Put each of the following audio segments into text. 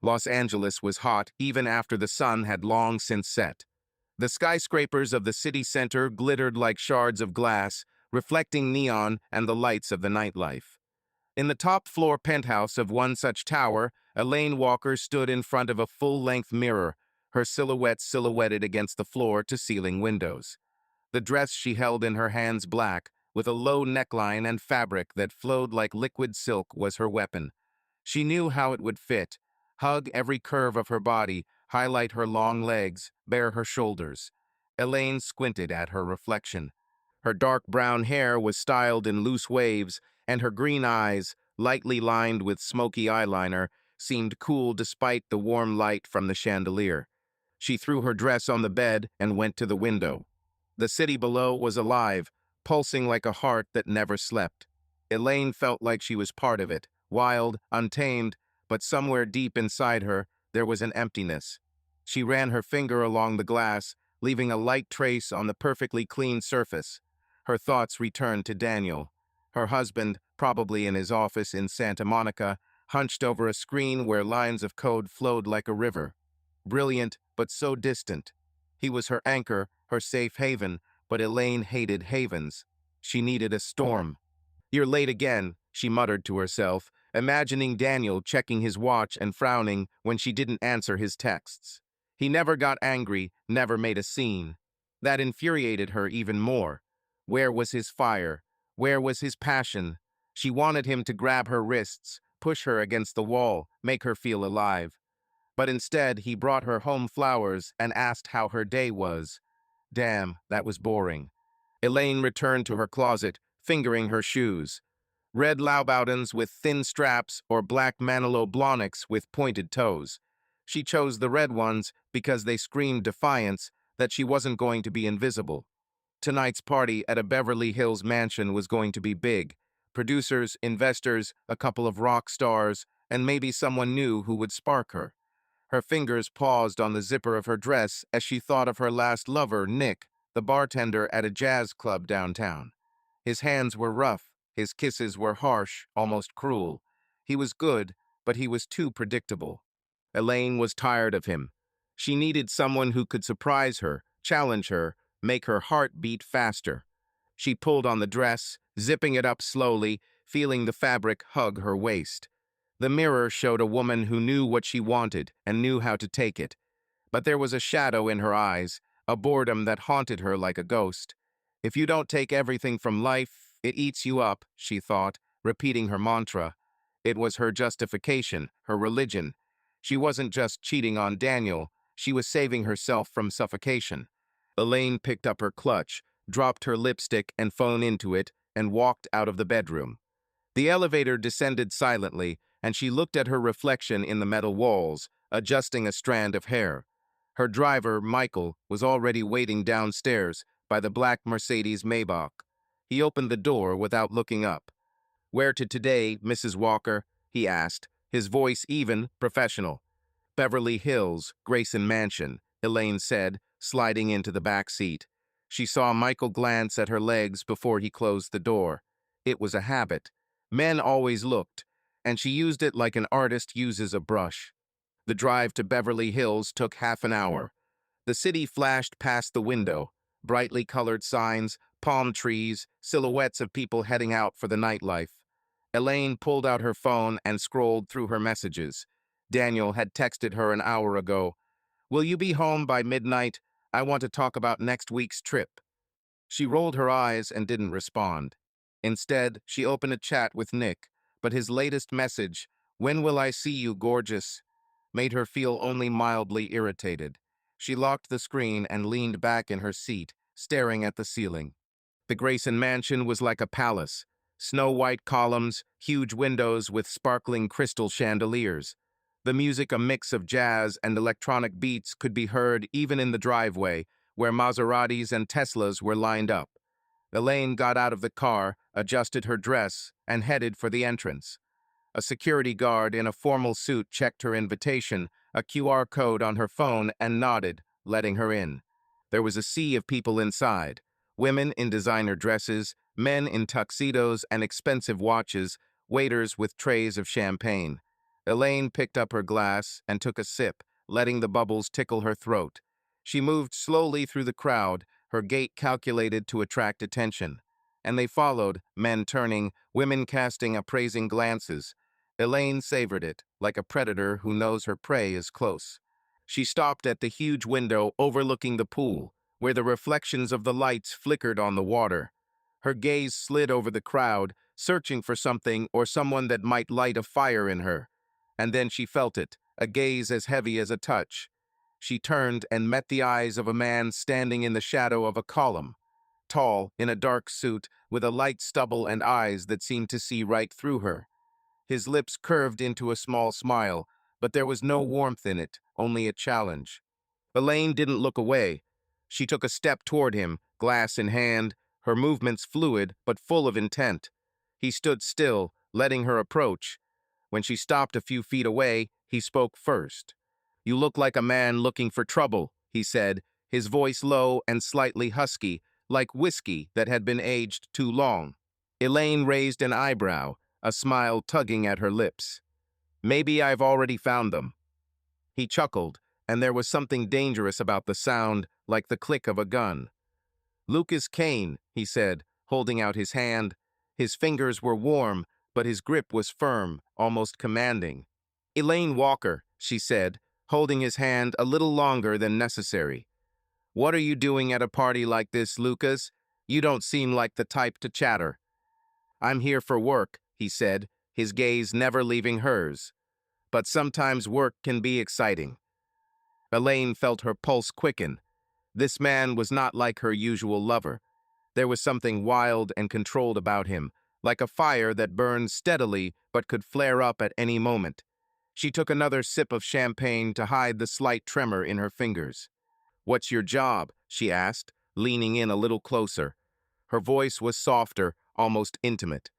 Los Angeles was hot even after the sun had long since set. The skyscrapers of the city center glittered like shards of glass, reflecting neon and the lights of the nightlife. In the top-floor penthouse of one such tower, Elaine Walker stood in front of a full-length mirror, her silhouette silhouetted against the floor-to-ceiling windows. The dress she held in her hands black, with a low neckline and fabric that flowed like liquid silk, was her weapon. She knew how it would fit, hug every curve of her body, highlight her long legs, bare her shoulders. Elaine squinted at her reflection. Her dark brown hair was styled in loose waves, and her green eyes, lightly lined with smoky eyeliner, seemed cool despite the warm light from the chandelier. She threw her dress on the bed and went to the window. The city below was alive, pulsing like a heart that never slept. Elaine felt like she was part of it, wild, untamed, but somewhere deep inside her, there was an emptiness. She ran her finger along the glass, leaving a light trace on the perfectly clean surface. Her thoughts returned to Daniel. Her husband, probably in his office in Santa Monica, hunched over a screen where lines of code flowed like a river. Brilliant, but so distant. He was her anchor, her safe haven, but Elaine hated havens. She needed a storm. "You're late again," she muttered to herself, imagining Daniel checking his watch and frowning when she didn't answer his texts. He never got angry, never made a scene. That infuriated her even more. Where was his fire? Where was his passion? She wanted him to grab her wrists, push her against the wall, make her feel alive. But instead, he brought her home flowers and asked how her day was. Damn, that was boring. Elaine returned to her closet, fingering her shoes. Red Laubaudens with thin straps or black Manolo Blahniks with pointed toes. She chose the red ones because they screamed defiance that she wasn't going to be invisible. Tonight's party at a Beverly Hills mansion was going to be big. Producers, investors, a couple of rock stars, and maybe someone new who would spark her. Her fingers paused on the zipper of her dress as she thought of her last lover, Nick, the bartender at a jazz club downtown. His hands were rough, his kisses were harsh, almost cruel. He was good, but he was too predictable. Elaine was tired of him. She needed someone who could surprise her, challenge her, make her heart beat faster. She pulled on the dress, zipping it up slowly, feeling the fabric hug her waist. The mirror showed a woman who knew what she wanted and knew how to take it. But there was a shadow in her eyes, a boredom that haunted her like a ghost. If you don't take everything from life, it eats you up, she thought, repeating her mantra. It was her justification, her religion. She wasn't just cheating on Daniel, she was saving herself from suffocation. Elaine picked up her clutch, dropped her lipstick and phone into it, and walked out of the bedroom. The elevator descended silently, and she looked at her reflection in the metal walls, adjusting a strand of hair. Her driver, Michael, was already waiting downstairs by the black Mercedes Maybach. He opened the door without looking up. "Where to today, Mrs. Walker?" he asked, his voice even, professional. "Beverly Hills, Grayson Mansion," Elaine said, sliding into the back seat. She saw Michael glance at her legs before he closed the door. It was a habit. Men always looked, and she used it like an artist uses a brush. The drive to Beverly Hills took half an hour. The city flashed past the window, brightly colored signs, palm trees, silhouettes of people heading out for the nightlife. Elaine pulled out her phone and scrolled through her messages. Daniel had texted her an hour ago. "Will you be home by midnight? I want to talk about next week's trip." She rolled her eyes and didn't respond. Instead, she opened a chat with Nick, but his latest message, "When will I see you, gorgeous?" made her feel only mildly irritated. She locked the screen and leaned back in her seat, staring at the ceiling. The Grayson Mansion was like a palace. Snow-white columns, huge windows with sparkling crystal chandeliers. The music, a mix of jazz and electronic beats, could be heard even in the driveway, where Maseratis and Teslas were lined up. Elaine got out of the car, adjusted her dress, and headed for the entrance. A security guard in a formal suit checked her invitation, a QR code on her phone, and nodded, letting her in. There was a sea of people inside. Women in designer dresses, men in tuxedos and expensive watches, waiters with trays of champagne. Elaine picked up her glass and took a sip, letting the bubbles tickle her throat. She moved slowly through the crowd, her gait calculated to attract attention. And they followed, men turning, women casting appraising glances. Elaine savored it, like a predator who knows her prey is close. She stopped at the huge window overlooking the pool, where the reflections of the lights flickered on the water. Her gaze slid over the crowd, searching for something or someone that might light a fire in her. And then she felt it, a gaze as heavy as a touch. She turned and met the eyes of a man standing in the shadow of a column. Tall, in a dark suit, with a light stubble and eyes that seemed to see right through her. His lips curved into a small smile, but there was no warmth in it, only a challenge. Elaine didn't look away. She took a step toward him, glass in hand, her movements fluid but full of intent. He stood still, letting her approach. When she stopped a few feet away, he spoke first. "You look like a man looking for trouble," he said, his voice low and slightly husky, like whiskey that had been aged too long. Elaine raised an eyebrow, a smile tugging at her lips. "Maybe I've already found them." He chuckled, and there was something dangerous about the sound, like the click of a gun. "Lucas Kane," he said, holding out his hand. His fingers were warm, but his grip was firm, almost commanding. "Elaine Walker," she said, holding his hand a little longer than necessary. "What are you doing at a party like this, Lucas? You don't seem like the type to chatter." "I'm here for work," he said, his gaze never leaving hers. "But sometimes work can be exciting." Elaine felt her pulse quicken. This man was not like her usual lover. There was something wild and controlled about him, like a fire that burned steadily but could flare up at any moment. She took another sip of champagne to hide the slight tremor in her fingers. "What's your job?" she asked, leaning in a little closer. Her voice was softer, almost intimate.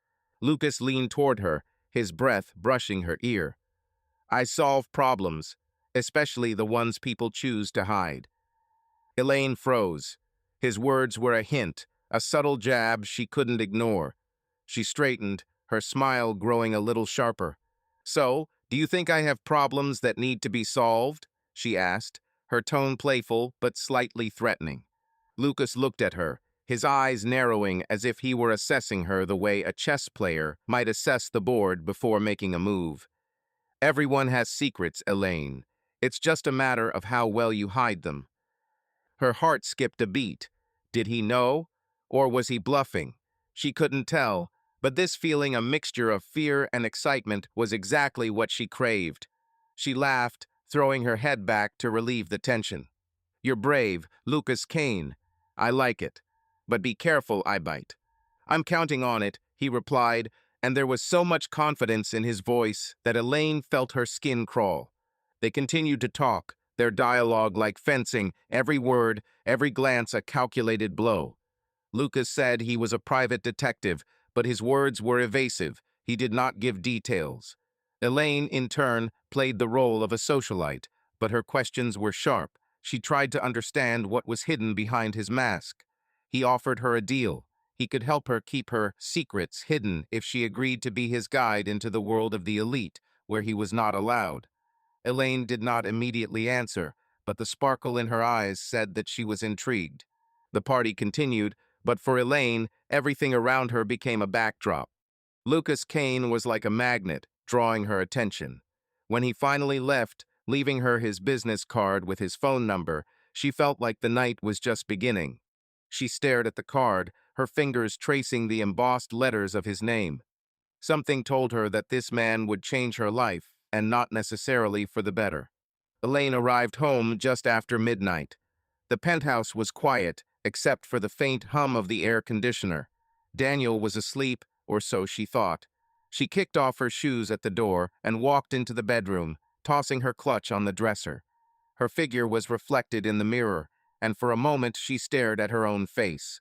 Lucas leaned toward her, his breath brushing her ear. "I solve problems, especially the ones people choose to hide." Elaine froze. His words were a hint, a subtle jab she couldn't ignore. She straightened, her smile growing a little sharper. "So, do you think I have problems that need to be solved?" she asked, her tone playful but slightly threatening. Lucas looked at her, his eyes narrowing as if he were assessing her the way a chess player might assess the board before making a move. "Everyone has secrets, Elaine. It's just a matter of how well you hide them." Her heart skipped a beat. Did he know? Or was he bluffing? She couldn't tell, but this feeling, a mixture of fear and excitement, was exactly what she craved. She laughed, throwing her head back to relieve the tension. "You're brave, Lucas Kane. I like it. But be careful, I bite." "I'm counting on it," he replied, and there was so much confidence in his voice that Elaine felt her skin crawl. They continued to talk, their dialogue like fencing, every word, every glance a calculated blow. Lucas said he was a private detective, but his words were evasive. He did not give details. Elaine, in turn, played the role of a socialite, but her questions were sharp. She tried to understand what was hidden behind his mask. He offered her a deal. He could help her keep her secrets hidden if she agreed to be his guide into the world of the elite, where he was not allowed. Elaine did not immediately answer, but the sparkle in her eyes said that she was intrigued. The party continued, but for Elaine, everything around her became a backdrop. Lucas Kane was like a magnet, drawing her attention. When he finally left, leaving her his business card with his phone number, she felt like the night was just beginning. She stared at the card, her fingers tracing the embossed letters of his name. Something told her that this man would change her life, and not necessarily for the better. Elaine arrived home just after midnight. The penthouse was quiet, except for the faint hum of the air conditioner. Daniel was asleep, or so she thought. She kicked off her shoes at the door and walked into the bedroom, tossing her clutch on the dresser. Her figure was reflected in the mirror, and for a moment she stared at her own face.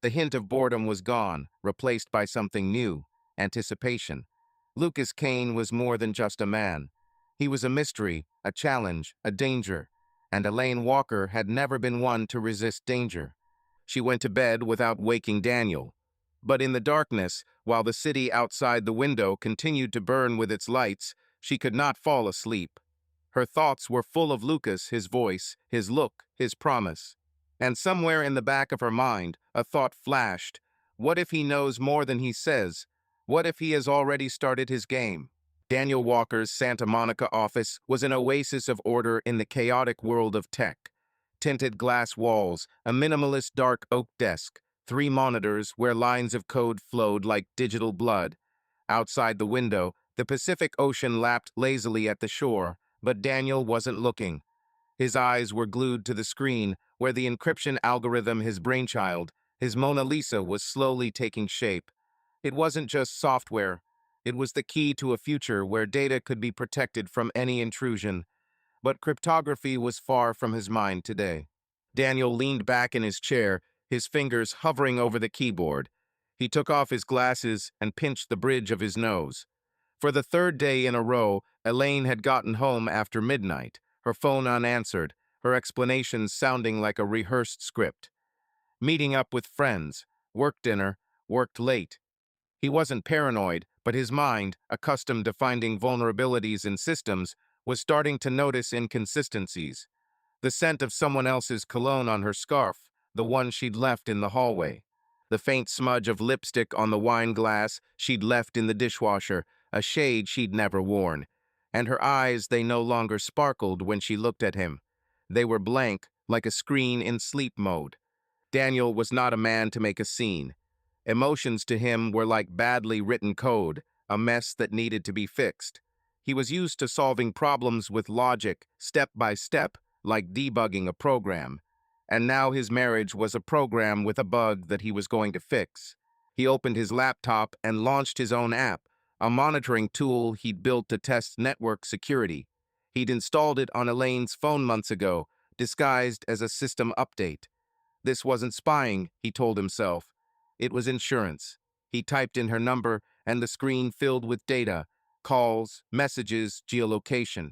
The hint of boredom was gone, replaced by something new, anticipation. Lucas Kane was more than just a man. He was a mystery, a challenge, a danger, and Elaine Walker had never been one to resist danger. She went to bed without waking Daniel. But in the darkness, while the city outside the window continued to burn with its lights, she could not fall asleep. Her thoughts were full of Lucas, his voice, his look, his promise. And somewhere in the back of her mind, a thought flashed. What if he knows more than he says? What if he has already started his game? Daniel Walker's Santa Monica office was an oasis of order in the chaotic world of tech. Tinted glass walls, a minimalist dark oak desk, 3 monitors where lines of code flowed like digital blood. Outside the window, the Pacific Ocean lapped lazily at the shore, but Daniel wasn't looking. His eyes were glued to the screen, where the encryption algorithm, his brainchild, his Mona Lisa, was slowly taking shape. It wasn't just software. It was the key to a future where data could be protected from any intrusion. But cryptography was far from his mind today. Daniel leaned back in his chair, his fingers hovering over the keyboard. He took off his glasses and pinched the bridge of his nose. For the third day in a row, Elaine had gotten home after midnight, her phone unanswered, her explanations sounding like a rehearsed script. Meeting up with friends, work dinner, worked late. He wasn't paranoid, but his mind, accustomed to finding vulnerabilities in systems, was starting to notice inconsistencies. The scent of someone else's cologne on her scarf, the one she'd left in the hallway. The faint smudge of lipstick on the wine glass she'd left in the dishwasher, a shade she'd never worn. And her eyes, they no longer sparkled when she looked at him. They were blank, like a screen in sleep mode. Daniel was not a man to make a scene. Emotions to him were like badly written code, a mess that needed to be fixed. He was used to solving problems with logic, step by step, like debugging a program. And now his marriage was a program with a bug that he was going to fix. He opened his laptop and launched his own app, a monitoring tool he'd built to test network security. He'd installed it on Elaine's phone months ago, disguised as a system update. This wasn't spying, he told himself. It was insurance. He typed in her number, and the screen filled with data, calls, messages, geolocation.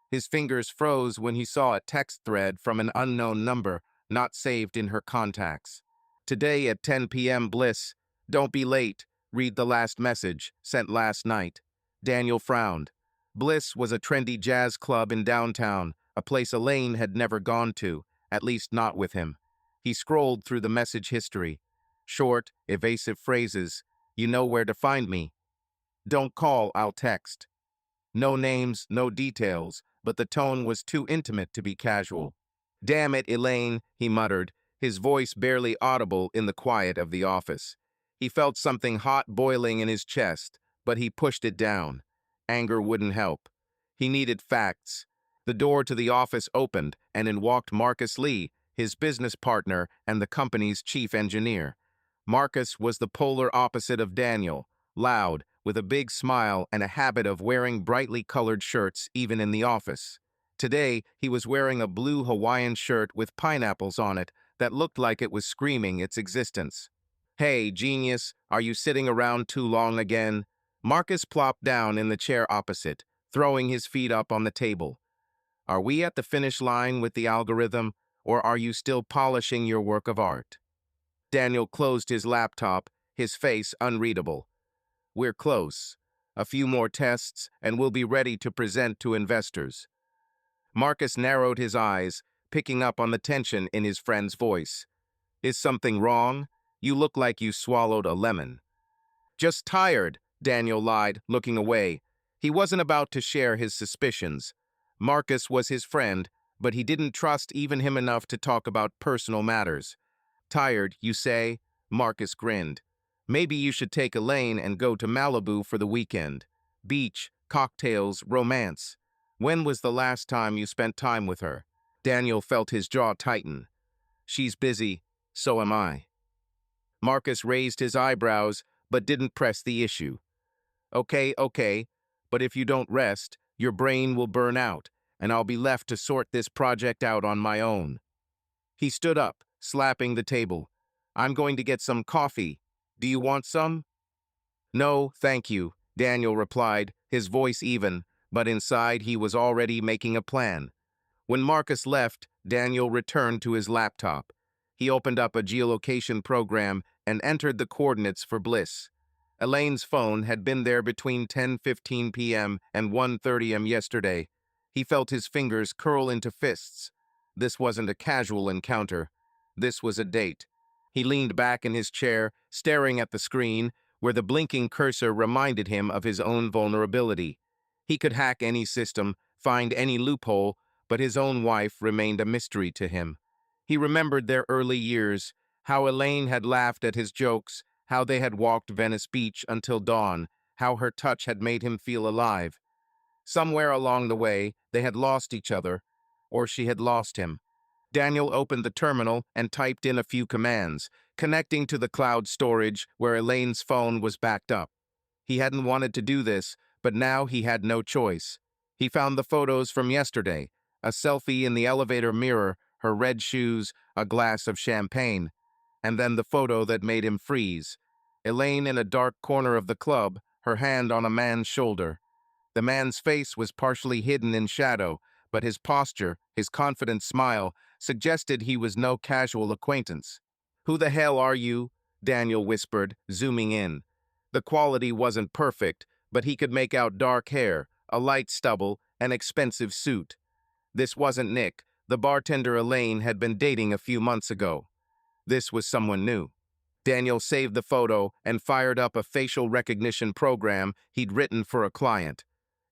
His fingers froze when he saw a text thread from an unknown number, not saved in her contacts. Today at 10 p.m. Bliss. Don't be late. Read the last message, sent last night. Daniel frowned. Bliss was a trendy jazz club in downtown, a place Elaine had never gone to, at least not with him. He scrolled through the message history. Short, evasive phrases. You know where to find me. Don't call, I'll text. No names, no details, but the tone was too intimate to be casual. Damn it, Elaine, he muttered, his voice barely audible in the quiet of the office. He felt something hot boiling in his chest, but he pushed it down. Anger wouldn't help. He needed facts. The door to the office opened, and in walked Marcus Lee, his business partner and the company's chief engineer. Marcus was the polar opposite of Daniel, loud, with a big smile and a habit of wearing brightly colored shirts even in the office. Today, he was wearing a blue Hawaiian shirt with pineapples on it that looked like it was screaming its existence. Hey, genius, are you sitting around too long again? Marcus plopped down in the chair opposite, throwing his feet up on the table. Are we at the finish line with the algorithm, or are you still polishing your work of art? Daniel closed his laptop, his face unreadable. We're close. A few more tests, and we'll be ready to present to investors. Marcus narrowed his eyes, picking up on the tension in his friend's voice. Is something wrong? You look like you swallowed a lemon. Just tired, Daniel lied, looking away. He wasn't about to share his suspicions. Marcus was his friend, but he didn't trust even him enough to talk about personal matters. Tired, you say? Marcus grinned. Maybe you should take Elaine and go to Malibu for the weekend. Beach, cocktails, romance. When was the last time you spent time with her? Daniel felt his jaw tighten. She's busy, so am I. Marcus raised his eyebrows, but didn't press the issue. Okay, but if you don't rest, your brain will burn out, and I'll be left to sort this project out on my own. He stood up, slapping the table. I'm going to get some coffee. Do you want some? No, thank you, Daniel replied, his voice even, but inside he was already making a plan. When Marcus left, Daniel returned to his laptop. He opened up a geolocation program and entered the coordinates for Bliss. Elaine's phone had been there between 10:15 p.m. and 1:30 a.m. yesterday. He felt his fingers curl into fists. This wasn't a casual encounter. This was a date. He leaned back in his chair, staring at the screen, where the blinking cursor reminded him of his own vulnerability. He could hack any system, find any loophole, but his own wife remained a mystery to him. He remembered their early years, how Elaine had laughed at his jokes, how they had walked Venice Beach until dawn, how her touch had made him feel alive. Somewhere along the way, they had lost each other, or she had lost him. Daniel opened the terminal and typed in a few commands, connecting to the cloud storage where Elaine's phone was backed up. He hadn't wanted to do this, but now he had no choice. He found the photos from yesterday, a selfie in the elevator mirror, her red shoes, a glass of champagne, and then the photo that made him freeze. Elaine in a dark corner of the club, her hand on a man's shoulder. The man's face was partially hidden in shadow, but his posture, his confident smile, suggested he was no casual acquaintance. "Who the hell are you?" Daniel whispered, zooming in. The quality wasn't perfect, but he could make out dark hair, a light stubble, an expensive suit. This wasn't Nick, the bartender Elaine had been dating a few months ago. This was someone new. Daniel saved the photo and fired up a facial recognition program he'd written for a client.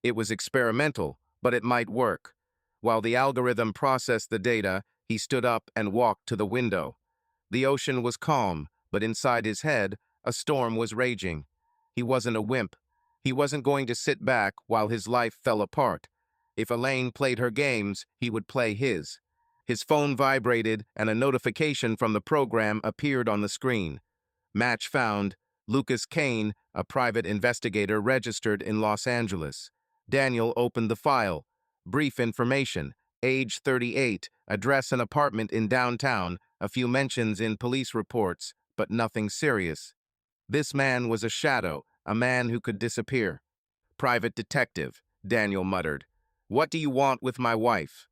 It was experimental, but it might work. While the algorithm processed the data, he stood up and walked to the window. The ocean was calm, but inside his head, a storm was raging. He wasn't a wimp. He wasn't going to sit back while his life fell apart. If Elaine played her games, he would play his. His phone vibrated, and a notification from the program appeared on the screen. Match found. Lucas Kane, a private investigator registered in Los Angeles. Daniel opened the file. Brief information. Age 38, address and apartment in downtown, a few mentions in police reports, but nothing serious. This man was a shadow, a man who could disappear. "Private detective," Daniel muttered. "What do you want with my wife?"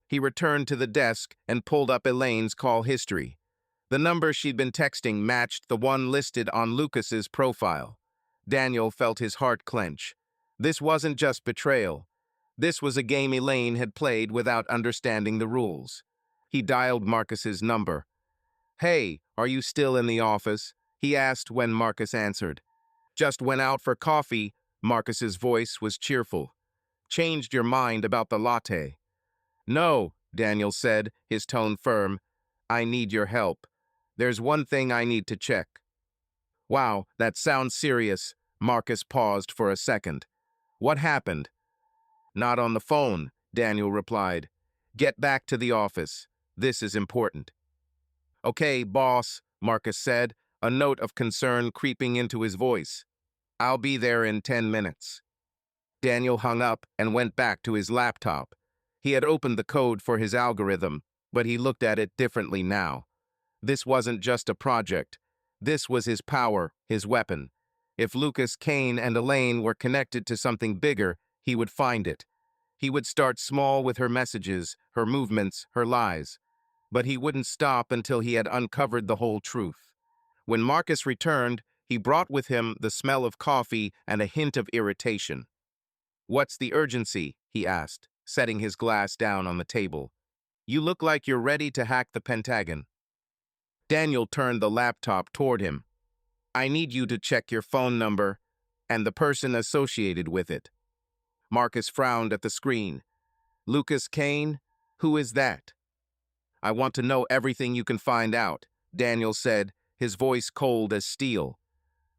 He returned to the desk and pulled up Elaine's call history. The number she'd been texting matched the one listed on Lucas's profile. Daniel felt his heart clench. This wasn't just betrayal. This was a game Elaine had played without understanding the rules. He dialed Marcus's number. "Hey, are you still in the office?" he asked when Marcus answered. "Just went out for coffee." Marcus's voice was cheerful. "Changed your mind about the latte?" "No," Daniel said, his tone firm. "I need your help. There's one thing I need to check." "Wow, that sounds serious." Marcus paused for a second. "What happened?" "Not on the phone," Daniel replied. "Get back to the office. This is important." "Okay, boss," Marcus said, a note of concern creeping into his voice. "I'll be there in 10 minutes." Daniel hung up and went back to his laptop. He had opened the code for his algorithm, but he looked at it differently now. This wasn't just a project. This was his power, his weapon. If Lucas, Kane, and Elaine were connected to something bigger, he would find it. He would start small with her messages, her movements, her lies. But he wouldn't stop until he had uncovered the whole truth. When Marcus returned, he brought with him the smell of coffee and a hint of irritation. "What's the urgency?" he asked, setting his glass down on the table. "You look like you're ready to hack the Pentagon." Daniel turned the laptop toward him. "I need you to check your phone number and the person associated with it." Marcus frowned at the screen. "Lucas Kane? Who is that?" "I want to know everything you can find out," Daniel said, his voice cold as steel.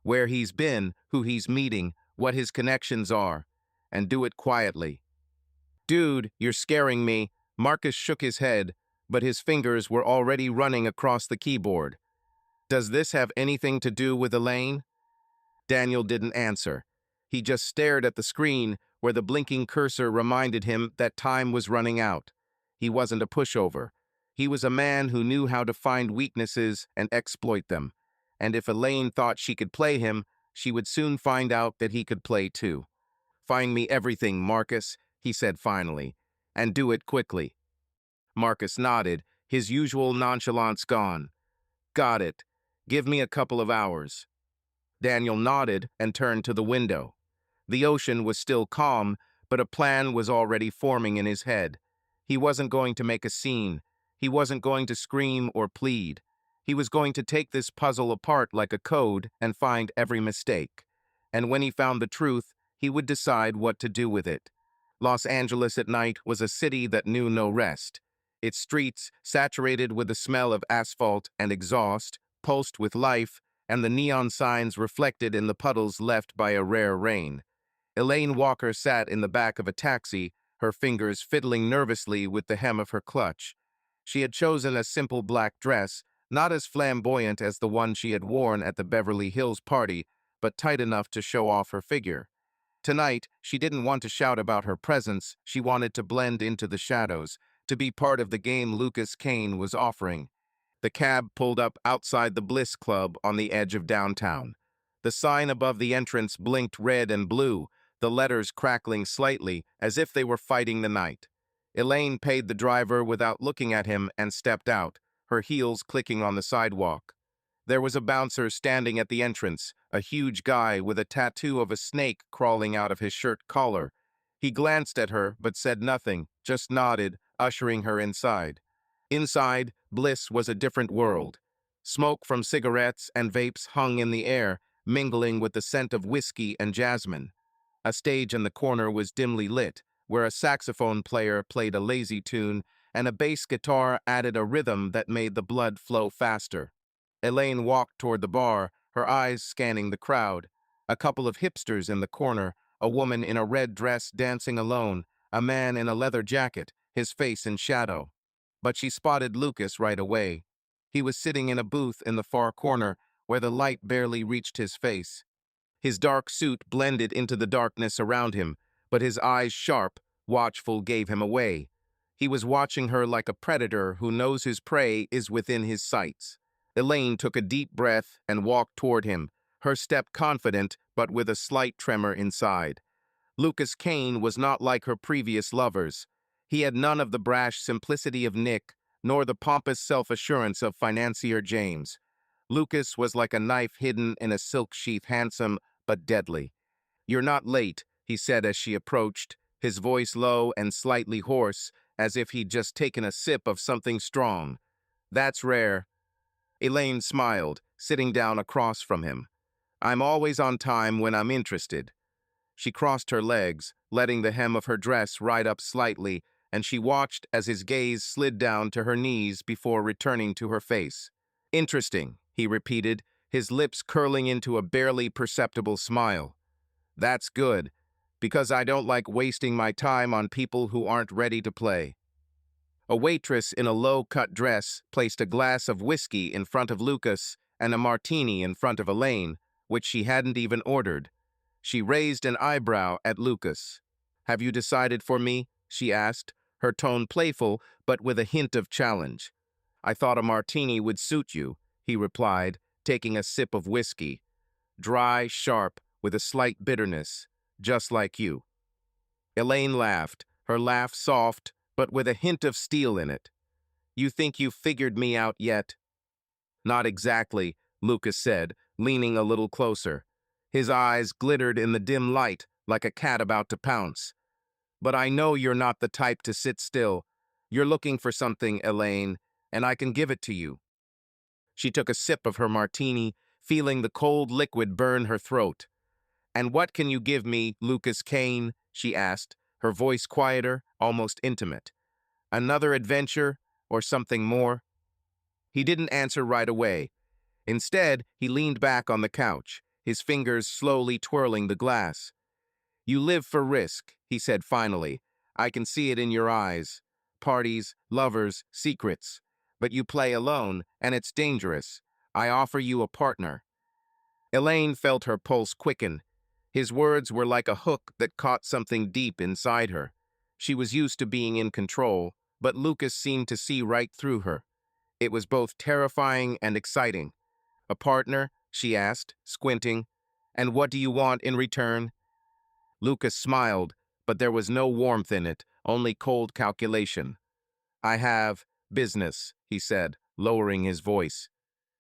"Where he's been, who he's meeting, what his connections are, and do it quietly." "Dude, you're scaring me." Marcus shook his head, but his fingers were already running across the keyboard. "Does this have anything to do with Elaine?" Daniel didn't answer. He just stared at the screen where the blinking cursor reminded him that time was running out. He wasn't a pushover. He was a man who knew how to find weaknesses and exploit them. And if Elaine thought she could play him, she would soon find out that he could play too. "Find me everything, Marcus," he said finally, "and do it quickly." Marcus nodded, his usual nonchalance gone. "Got it. Give me a couple of hours." Daniel nodded and turned to the window. The ocean was still calm, but a plan was already forming in his head. He wasn't going to make a scene. He wasn't going to scream or plead. He was going to take this puzzle apart like a code and find every mistake. And when he found the truth, he would decide what to do with it. Los Angeles at night was a city that knew no rest. Its streets, saturated with the smell of asphalt and exhaust, pulsed with life, and the neon signs reflected in the puddles left by a rare rain. Elaine Walker sat in the back of a taxi, her fingers fiddling nervously with the hem of her clutch. She had chosen a simple black dress, not as flamboyant as the one she had worn at the Beverly Hills party, but tight enough to show off her figure. Tonight, she didn't want to shout about her presence, she wanted to blend into the shadows, to be part of the game Lucas Kane was offering. The cab pulled up outside the Bliss Club on the edge of downtown. The sign above the entrance blinked red and blue, the letters crackling slightly as if they were fighting the night. Elaine paid the driver without looking at him and stepped out, her heels clicking on the sidewalk. There was a bouncer standing at the entrance, a huge guy with a tattoo of a snake crawling out of his shirt collar. He glanced at her but said nothing, just nodded, ushering her inside. Inside, Bliss was a different world. Smoke from cigarettes and vapes hung in the air, mingling with the scent of whiskey and jasmine. A stage in the corner was dimly lit, where a saxophone player played a lazy tune and a bass guitar added a rhythm that made the blood flow faster. Elaine walked toward the bar, her eyes scanning the crowd. A couple of hipsters in the corner, a woman in a red dress dancing alone, a man in a leather jacket, his face in shadow. But she spotted Lucas right away. He was sitting in a booth in the far corner, where the light barely reached his face. His dark suit blended into the darkness around him, but his eyes sharp, watchful, gave him away. He was watching her like a predator who knows his prey is within his sights. Elaine took a deep breath and walked toward him, her step confident but with a slight tremor inside. Lucas Kane was not like her previous lovers. He had none of the brash simplicity of Nick, nor the pompous self-assurance of financier James. Lucas was like a knife hidden in a silk sheath, handsome but deadly. "You're not late," he said as she approached, his voice low and slightly hoarse, as if he'd just taken a sip of something strong. "That's rare." Elaine smiled, sitting down across from him. "I'm always on time when I'm interested." She crossed her legs, letting the hem of her dress ride up slightly, and she watched as his gaze slid down to her knees before returning to her face. "Interesting," he repeated, his lips curling into a barely perceptible smile. "That's good, because I don't like wasting my time on people who aren't ready to play." A waitress in a low-cut dress placed a glass of whiskey in front of Lucas and a martini in front of Elaine, which she hadn't even ordered. She raised an eyebrow at Lucas. "Have you decided for me?" she asked, her tone playful but with a hint of challenge. "I thought a martini would suit you," he replied, taking a sip of whiskey. "Dry, sharp, with a slight bitterness, just like you." Elaine laughed, her laugh soft, but with a hint of steel in it. "You think you've figured me out yet?" "Not exactly," Lucas said, leaning a little closer. His eyes glittered in the dim light, like a cat about to pounce. "But I know you're not the type to sit still. You're looking for something, Elaine, and I can give it to you." She took a sip of her martini, feeling the cold liquid burn her throat. "And what can you give me, Lucas Kane?" she asked, her voice quieter, almost intimate. "Another adventure, or something more?" He didn't answer right away. Instead, he leaned back on the couch, his fingers slowly twirling the glass. "You live for risk," he said finally. "I can see it in your eyes. Parties, lovers, secrets. But you play alone, and it's dangerous. I offer you a partner." Elaine felt her pulse quicken. His words were like a hook that caught something deep inside her. She was used to being in control, but Lucas seemed to see right through her. It was both terrifying and exciting. "A partner?" she asked, squinting. "And what do you want in return?" Lucas smiled, but there was no warmth in it, only cold calculation. "I have business," he said, lowering his voice.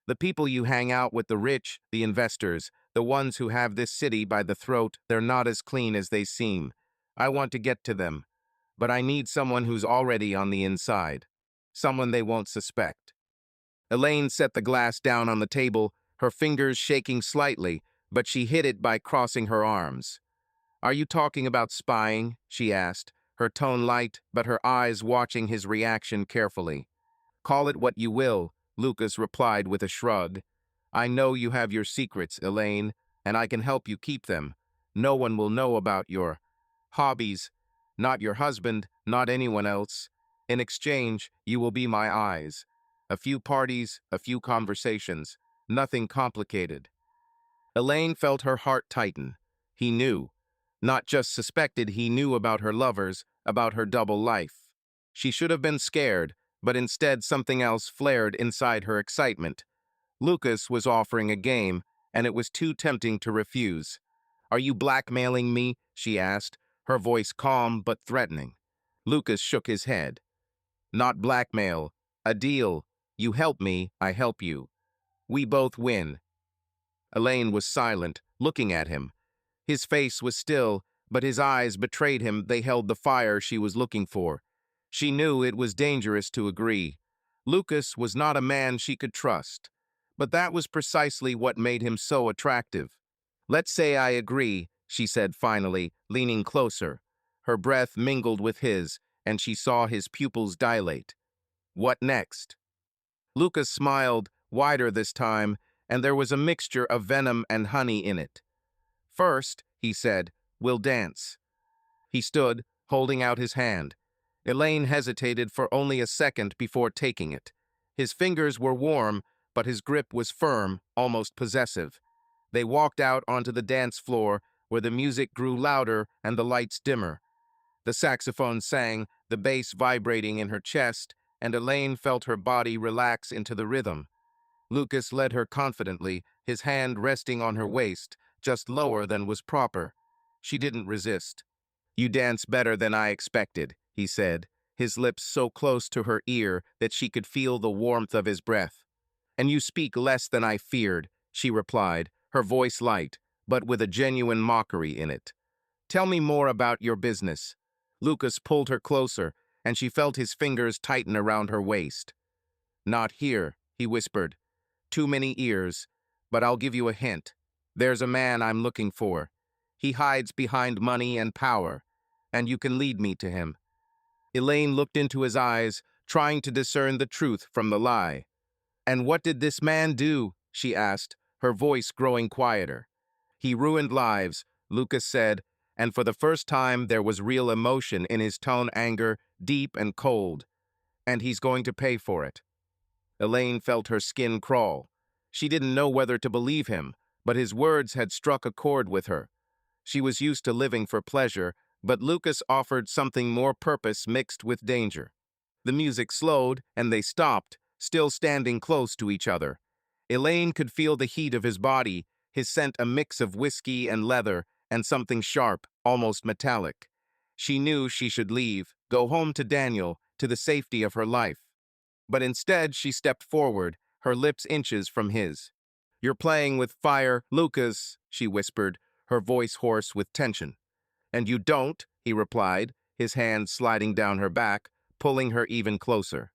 "The people you hang out with, the rich, the investors, The ones who have this city by the throat, they're not as clean as they seem. I want to get to them, but I need someone who's already on the inside. Someone they won't suspect. Elaine set the glass down on the table, her fingers shaking slightly, but she hid it by crossing her arms. "Are you talking about spying?" she asked, her tone light, but her eyes watching his reaction carefully. "Call it what you will," Lucas replied with a shrug. "I know you have your secrets, Elaine, and I can help you keep them. No one will know about your hobbies. Not your husband, not anyone else. In exchange, you will be my eyes. A few parties, a few conversations. Nothing complicated." Elaine felt her heart tighten. He knew. Not just suspected, he knew about her lovers, about her double life. She should have been scared, but instead something else flared inside her excitement. Lucas was offering a game, and it was too tempting to refuse. "Are you blackmailing me?" she asked, her voice calm but threatening. Lucas shook his head. "Not blackmail. A deal. You help me, I help you. We both win." Elaine was silent, looking at him. His face was still, but his eyes betrayed him they held the fire she was looking for. She knew it was dangerous to agree. Lucas was not a man she could trust. But that was precisely what made him so attractive. "Let's say I agree," she said finally, leaning closer. Her breath mingled with his, and she saw his pupils dilate. "What next?" Lucas smiled, wider this time, and there was a mixture of venom and honey in it. "First," he said, "we'll dance." He stood, holding out his hand. Elaine hesitated for only a second before taking it. His fingers were warm, but his grip was firm, almost possessive. They walked out onto the dance floor, where the music grew louder and the lights dimmer. The saxophone sang, the bass vibrating in her chest, and Elaine felt her body relax into the rhythm. Lucas led her confidently, his hand resting on her waist, just lower than was proper. She didn't resist. "You dance better than I expected," he said, his lips so close to her ear that she could feel the warmth of his breath. "And you speak less than I feared," she replied, her voice light, but with a genuine mockery in it. "Tell me more about your business." Lucas pulled her closer, and she felt his fingers tighten around her waist. "Not here," he whispered. "Too many ears, but I'll give you a hint. There's a man I'm looking for. He hides behind money and power, and you can lead me to him." Elaine looked into his eyes, trying to discern the truth from the lie. "And what did this man do?" she asked, her voice growing quieter. "He ruined lives," Lucas said, and for the first time there was real emotion in his tone, anger, deep and cold. "And he's going to pay for it." Elaine felt her skin crawl. She didn't know whether to believe him, but his words had struck a chord with her. She was used to living for pleasure, but Lucas offered something more purpose mixed with danger. The music slowed, and they stopped, still standing close to each other. Elaine could feel the heat of his body, his scent a mix of whiskey and leather, and something sharp, almost metallic. She knew she should leave, go home to Daniel, to the safety of her life. But instead she stepped forward, her lips inches from his. "You're playing with fire, Lucas," she whispered, her voice hoarse with tension. "And you don't," he replied, his hand sliding down her back, pulling her even closer.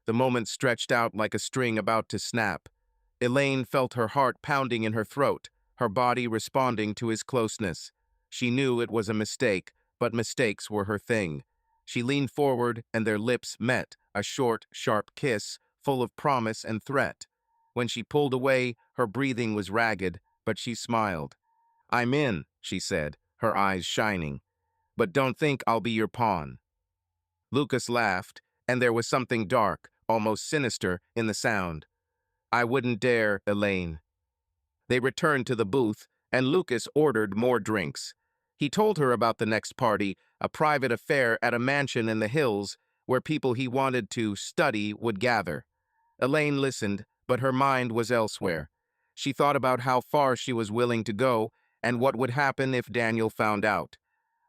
The moment stretched out like a string about to snap. Elaine felt her heart pounding in her throat, her body responding to his closeness. She knew it was a mistake, but mistakes were her thing. She leaned forward, and their lips met, a short, sharp kiss, full of promise and threat. When she pulled away, her breathing was ragged, but she smiled. "I'm in," she said, her eyes shining. "But don't think I'll be your pawn." Lucas laughed, and there was something dark, almost sinister, in the sound. "I wouldn't dare, Elaine." They returned to the booth, and Lucas ordered more drinks. He told her about the next party, a private affair at a mansion in the hills where people he wanted to study would gather. Elaine listened, but her mind was elsewhere. She thought about how far she was willing to go and what would happen if Daniel found out.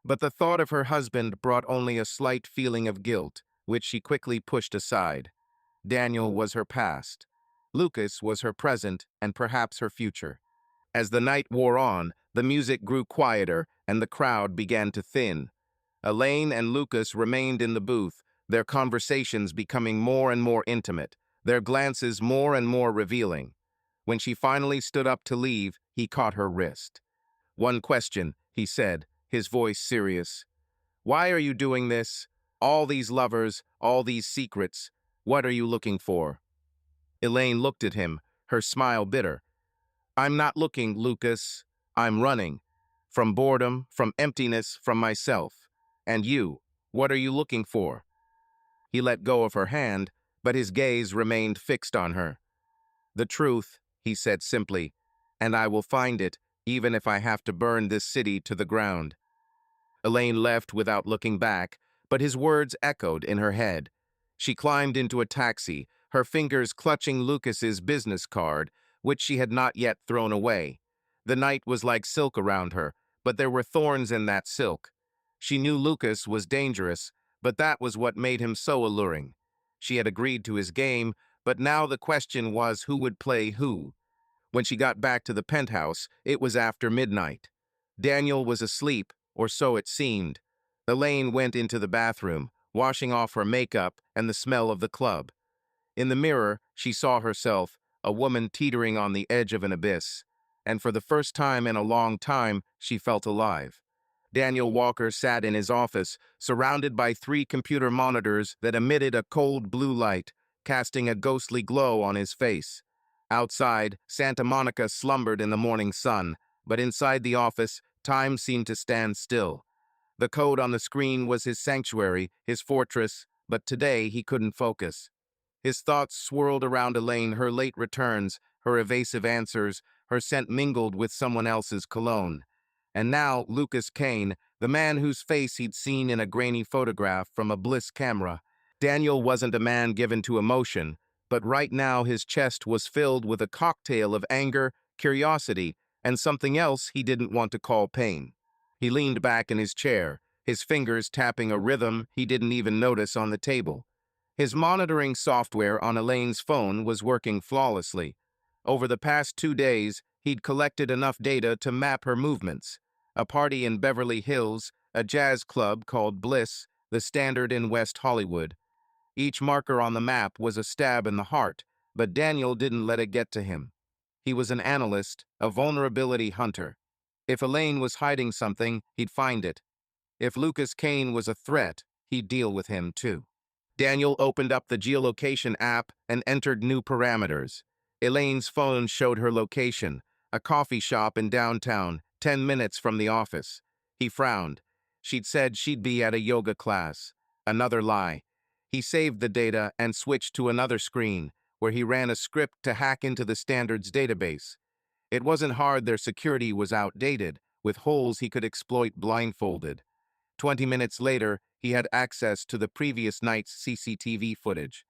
But the thought of her husband brought only a slight feeling of guilt, which she quickly pushed aside. Daniel was her past. Lucas was her present and perhaps her future. As the night wore on, the music grew quieter and the crowd began to thin. Elaine and Lucas remained in the booth, their conversations becoming more and more intimate, their glances more and more revealing. When she finally stood up to leave, he caught her wrist. "One question," he said, his voice serious. "Why are you doing this? All these lovers, all these secrets. What are you looking for?" Elaine looked at him, her smile bitter. "I'm not looking, Lucas. I'm running. From boredom, from emptiness, from myself. And you, what are you looking for?" He let go of her hand, but his gaze remained fixed on her. "The truth," he said simply, "and I will find it, even if I have to burn this city to the ground." Elaine left without looking back, but his words echoed in her head. She climbed into a taxi, her fingers clutching Lucas's business card, which she had not yet thrown away. The night was like silk around her, but there were thorns in that silk. She knew Lucas was dangerous, but that was what made him so alluring. She had agreed to his game, but now the question was who would play who. When she got back to the penthouse, it was after midnight. Daniel was asleep, or so it seemed. Elaine went into the bathroom, washing off her makeup and the smell of the club. In the mirror, she saw herself, a woman teetering on the edge of an abyss. And for the first time in a long time, she felt alive. Daniel Walker sat in his office, surrounded by 3 computer monitors that emitted a cold blue light, casting a ghostly glow on his face. Outside, Santa Monica slumbered in the morning sun, but inside the office, time seemed to stand still. The code on the screen was his sanctuary, his fortress, but today he couldn't focus. His thoughts swirled around Elaine, her late returns, her evasive answers, her scent mingled with someone else's cologne. And now Lucas Kane, the man whose face he'd seen in a grainy photograph from a Bliss camera. Daniel wasn't a man given to emotion, but right now his chest was filled with a cocktail of anger, curiosity, and something else he didn't want to call pain. He leaned back in his chair, his fingers tapping a rhythm he didn't even notice on the table. His monitoring software on Elaine's phone was working flawlessly. Over the past 2 days, he'd collected enough data to map her movements. A party in Beverly Hills, a jazz club called Bliss, the Standard in West Hollywood. Each marker on the map was a stab in the heart, but Daniel didn't let it get to him. He was an analyst, a vulnerability hunter. If Elaine was hiding something, he'd find it. If Lucas Kane was a threat, he'd deal with him too. Daniel opened up the geolocation app and entered new parameters. Elaine's phone showed her location, a coffee shop in downtown, 10 minutes from the office. He frowned. She'd said she'd be at a yoga class. Another lie. He saved the data and switched to another screen, where he ran a script to hack into the Standards database. It wasn't hard, their security was outdated, with holes he could exploit blindfolded. 20 minutes later, he had access to the previous night's CCTV footage.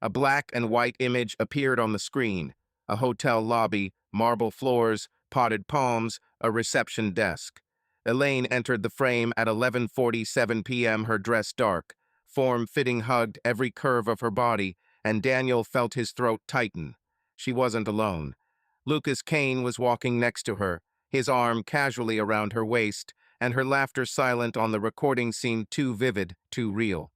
A black and white image appeared on the screen. A hotel lobby, marble floors, potted palms, a reception desk. Elaine entered the frame at 11:47 p.m., her dress dark. Form-fitting hugged every curve of her body, and Daniel felt his throat tighten. She wasn't alone. Lucas Kane was walking next to her, his arm casually around her waist, and her laughter silent on the recording seemed too vivid, too real.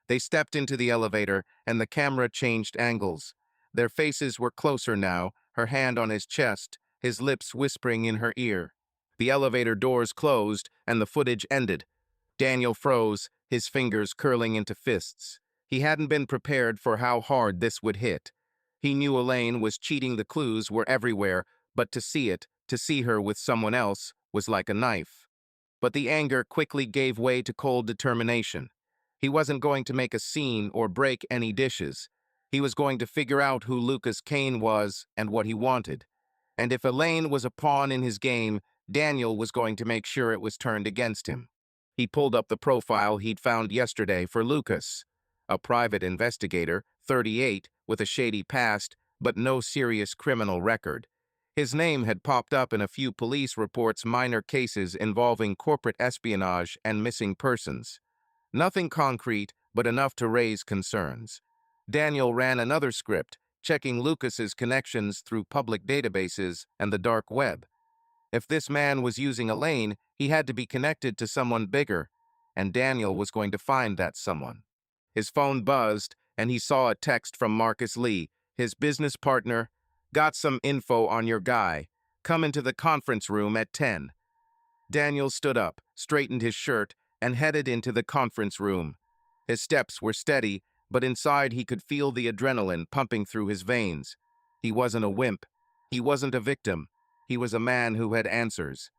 They stepped into the elevator, and the camera changed angles. Their faces were closer now, her hand on his chest, his lips whispering in her ear. The elevator doors closed, and the footage ended. Daniel froze, his fingers curling into fists. He hadn't been prepared for how hard this would hit. He knew Elaine was cheating, the clues were everywhere, but to see it, to see her with someone else, was like a knife. But the anger quickly gave way to cold determination. He wasn't going to make a scene or break any dishes. He was going to figure out who Lucas Kane was and what he wanted. And if Elaine was a pawn in his game, Daniel was going to make sure it was turned against him. He pulled up the profile he'd found yesterday for Lucas. A private investigator, 38, with a shady past, but no serious criminal record. His name had popped up in a few police reports, minor cases involving corporate espionage and missing persons. Nothing concrete, but enough to raise concerns. Daniel ran another script, checking Lucas's connections through public databases and the dark web. If this man was using Elaine, he had to be connected to someone bigger, and Daniel was going to find that someone. His phone buzzed, and he saw a text from Marcus Lee, his business partner. "Got some info on your guy. Come into the conference room at 10. Daniel stood up, straightened his shirt, and headed into the conference room. His steps were steady, but inside he could feel the adrenaline pumping through his veins. He wasn't a wimp. He wasn't a victim. He was a man who had answers.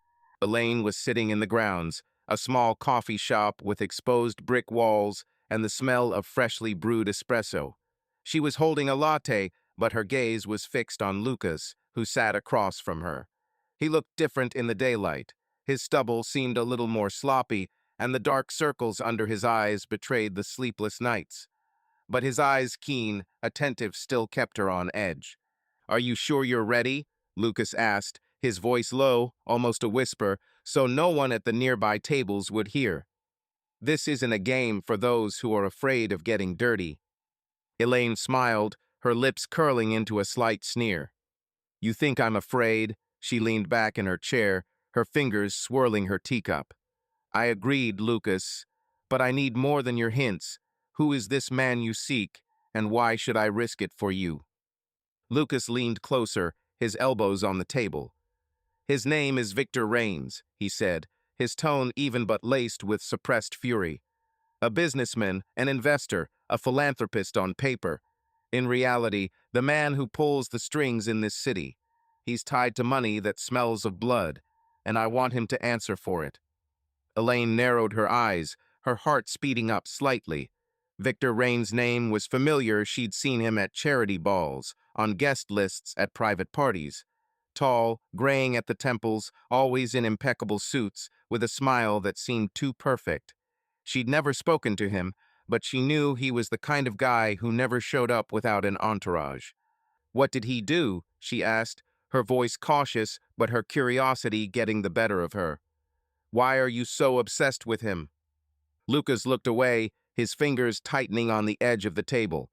Elaine was sitting in the grounds, a small coffee shop with exposed brick walls and the smell of freshly brewed espresso. She was holding a latte, but her gaze was fixed on Lucas, who sat across from her. He looked different in the daylight. His stubble seemed a little more sloppy, and the dark circles under his eyes betrayed the sleepless nights. But his eyes, keen, attentive, still kept her on edge. "Are you sure you're ready?" Lucas asked, his voice low, almost a whisper, so no one at the nearby tables would hear. "This isn't a game for those who are afraid of getting dirty." Elaine smiled, her lips curling into a slight sneer. "You think I'm afraid?" She leaned back in her chair, her fingers swirling her teacup. "I agreed, Lucas, but I need more than your hints. Who is this man you seek, and why should I risk it for you?" Lucas leaned closer, his elbows on the table. "His name is Victor Rains," he said, his tone even but laced with suppressed fury. "A businessman, an investor, a philanthropist on paper. In reality, the man who pulls the strings in this city. He's tied to money that smells of blood, and I want him to answer for it." Elaine narrowed her eyes, her heart speeding up slightly. Victor Rain's name was familiar. She'd seen him at charity balls, on guest lists at private parties. Tall, graying at the temples, always in impeccable suits, with a smile that seemed too perfect. She'd never spoken to him, but she knew he was the kind of guy who never showed up without an entourage. "What did he do?" she asked, her voice cautious, but her curiosity getting the better of her. "Why are you so obsessed with him?" Lucas looked away, his fingers tightening on the edge of the table.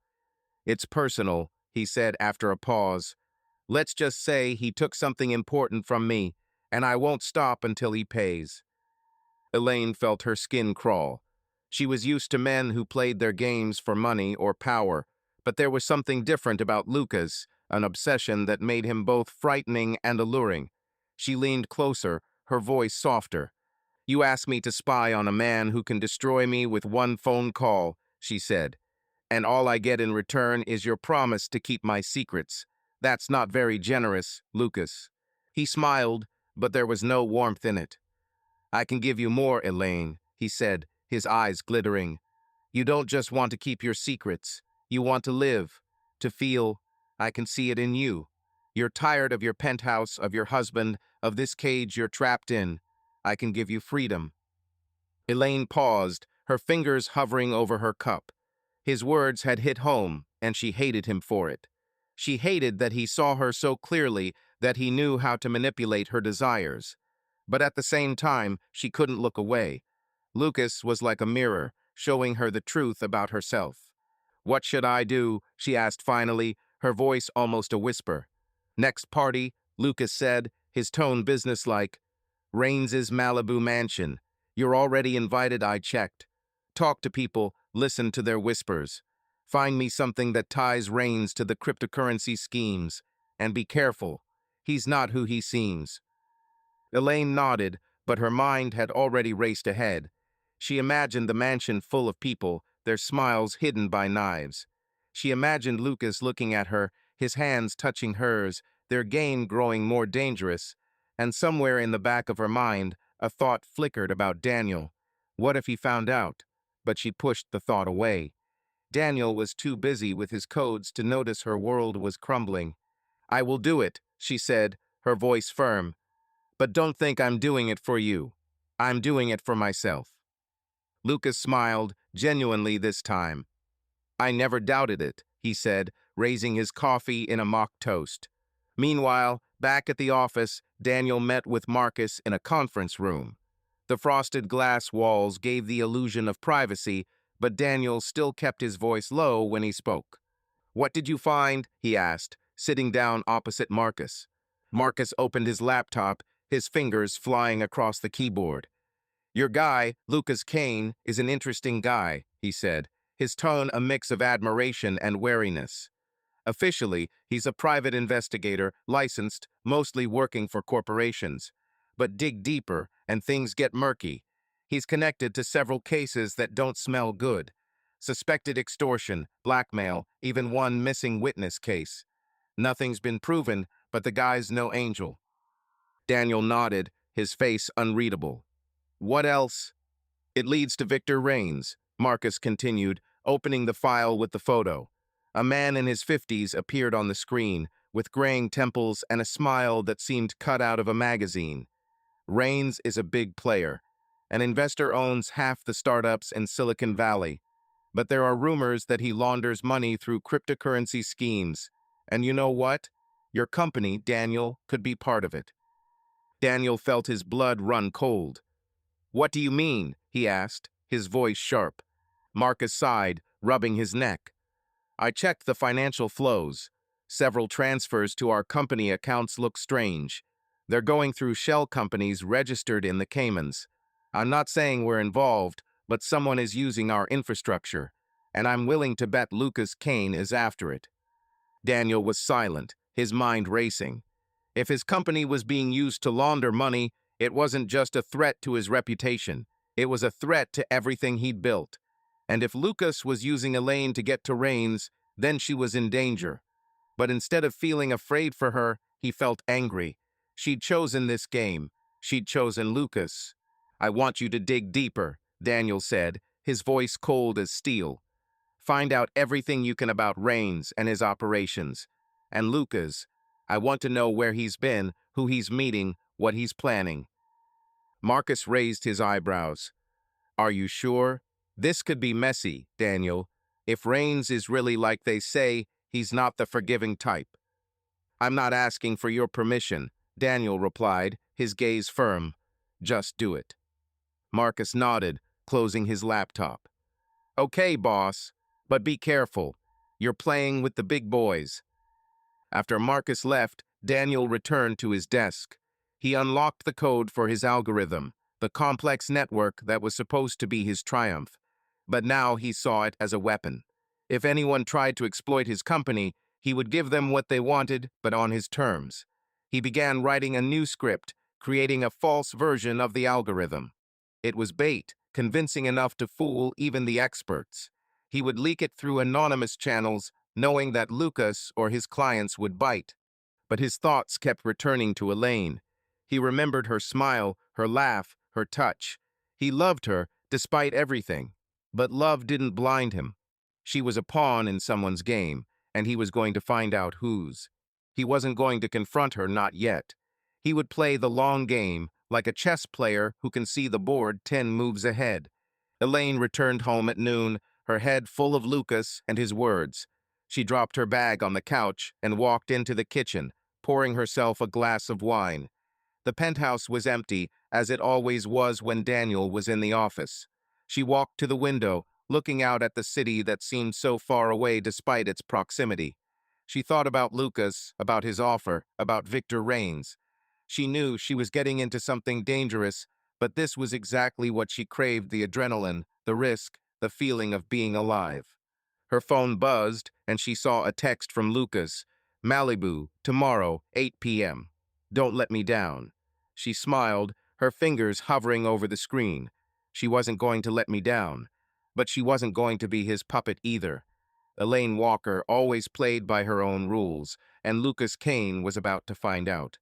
"It's personal," he said after a pause. "Let's just say he took something important from me, and I won't stop until he pays." Elaine felt her skin crawl. She was used to men who played their games for money or power, but there was something different about Lucas, an obsession that made him both frightening and alluring. She leaned closer, her voice softer. "You asked me to spy on a man who can destroy me with one phone call," she said. "And all I get in return is your promise to keep my secrets. That's not very generous, Lucas." He smiled, but there was no warmth in it. "I can give you more, Elaine," he said, his eyes glittering. "You don't just want to keep your secrets. You want to live, to feel. I can see it in you. You're tired of your penthouse, of your husband, of this cage you're trapped in. I can give you freedom." Elaine paused, her fingers hovering over her cup. His words had hit home, and she hated him for it. She hated that he saw her so clearly, that he knew how to manipulate her desires. But at the same time, she couldn't look away. Lucas was like a mirror, showing her the truth about herself. "What should I do?" she asked finally, her voice almost a whisper. "Next party," Lucas said, his tone businesslike. "Rains's Malibu mansion. You're already invited, I checked. Talk to people, listen to their whispers. Find me something that ties Rains to the cryptocurrency schemes. And be careful. He's not who he seems." Elaine nodded, but her mind had already raced ahead. She imagined the mansion full of people, their smiles hidden by knives. She imagined Lucas looking at her, his hands touching hers, their game growing more dangerous. And somewhere in the back of her mind, a thought flickered about Daniel. What if he found out? But she pushed the thought away. Daniel was too busy with his codes to notice her world was crumbling. "I will do it," she said, her voice firm. "But don't think I'm doing it for you. I'm doing it for myself." Lucas smiled, genuinely this time. "I never doubted it," he said, raising his coffee in a mock toast. Meanwhile, back at the office, Daniel met with Marcus in a conference room. The frosted glass walls gave the illusion of privacy, but Daniel still kept his voice low when he spoke. "What did you find?" he asked, sitting down opposite Marcus. Marcus opened his laptop, his fingers flying across the keyboard. "Your guy, Lucas Kane, is an interesting guy," he said, his tone a mix of admiration and wariness. "Officially, he's a private investigator, licensed, mostly working for corporations. But dig deeper, and things get murky. He's connected to several cases that don't smell good. Suspected extortion, blackmail, even one missing witness case. Nothing's been proven, but the guy's no angel." Daniel nodded, his face unreadable. "What else?" "It leads to Victor Rains," Marcus continued, opening the file with the photo. A man in his 50s appeared on the screen, with graying temples and a smile that seemed cut out of a magazine. "Rains is a big player. An investor owns half the startups in Silicon Valley. But there are rumors that he launders money through cryptocurrency schemes. And you know what? Your company, Daniel, could be part of it." Daniel felt his blood run cold. "What do you mean?" he asked, his voice sharp. Marcus sighed, rubbing his neck. "I checked the financial flows. Several transfers to our company accounts look strange. They're going through shell companies registered in the Caymans. I'm not saying we're involved, but someone is using our infrastructure, and I'm willing to bet Lucas Kane is after it." Daniel was silent, his mind racing. If his company was being used to launder money, it wasn't just a threat to his reputation. It was a threat to everything he'd built. And if Lucas was using Elaine to get to Rains, then she was in danger. But instead of feeling afraid for her, he felt angry. She'd chosen this game. She'd chosen Lucas. "I want you to dig deeper," Daniel said, his voice cold as steel. "Find out everything you can about Rains and his operations. And Lucas, I want to know where he's been, who he's meeting, what he's planning." Marcus raised his eyebrows. "Are you sure? This could be messy, Daniel. If Rains is really like they say, he's not the forgiving type." "I'm not asking for your permission," Daniel replied, his gaze firm. "Just do it." Marcus nodded, closing his laptop. "Okay, boss, but be careful. You're playing with the big boys." After Marcus left, Daniel returned to his desk. He unlocked the code for his algorithm, the complex network that was supposed to be his triumph. But now he saw it as a weapon. If anyone tried to exploit his company, he would give them what they wanted, but on his terms. He began writing a new script, creating a false version of the algorithm. It was bait, convincing enough to fool even the experts. He would leak it through anonymous channels, knowing that Lucas or his clients would bite. But his thoughts kept returning to Elaine. He remembered her smile, her laugh, her touch. He loved her, despite everything. But love didn't blind him. She was a pawn in someone's game, and he was going to find out whose. He wasn't going to confront her, not yet. He would play the long game, like a chess player who can see the board 10 moves ahead. Elaine returned home at noon, her head full of Lucas and his words. She dropped her bag on the couch and walked into the kitchen, pouring herself a glass of wine. The penthouse was empty, as it always was when Daniel was in the office. She walked to the window, looking out at the city that seemed so far away despite its proximity. She thought about Lucas, about his offer, about Victor Rains. She knew she was getting into something dangerous, but this was exactly what she craved: the adrenaline, the risk, the feeling of being alive. Her phone buzzed, and she saw a text from Lucas. "Malibu, tomorrow, 8 p.m. Don't let me down." She smiled, her fingers hovering over the screen. She wasn't going to let me down, but she wasn't going to be his puppet either. Elaine Walker always played by her own rules, and Lucas Kane was about to find out.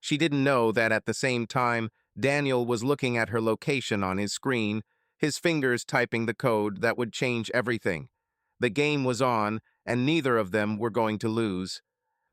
She didn't know that at the same time, Daniel was looking at her location on his screen, his fingers typing the code that would change everything. The game was on, and neither of them were going to lose.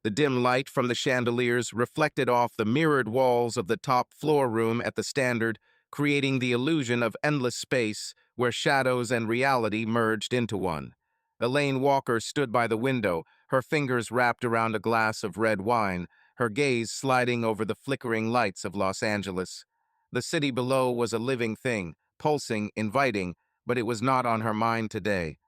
The dim light from the chandeliers reflected off the mirrored walls of the top floor room at the Standard, creating the illusion of endless space where shadows and reality merged into one. Elaine Walker stood by the window, her fingers wrapped around a glass of red wine, her gaze sliding over the flickering lights of Los Angeles. The city below was a living thing, pulsing, inviting, but it was not on her mind today.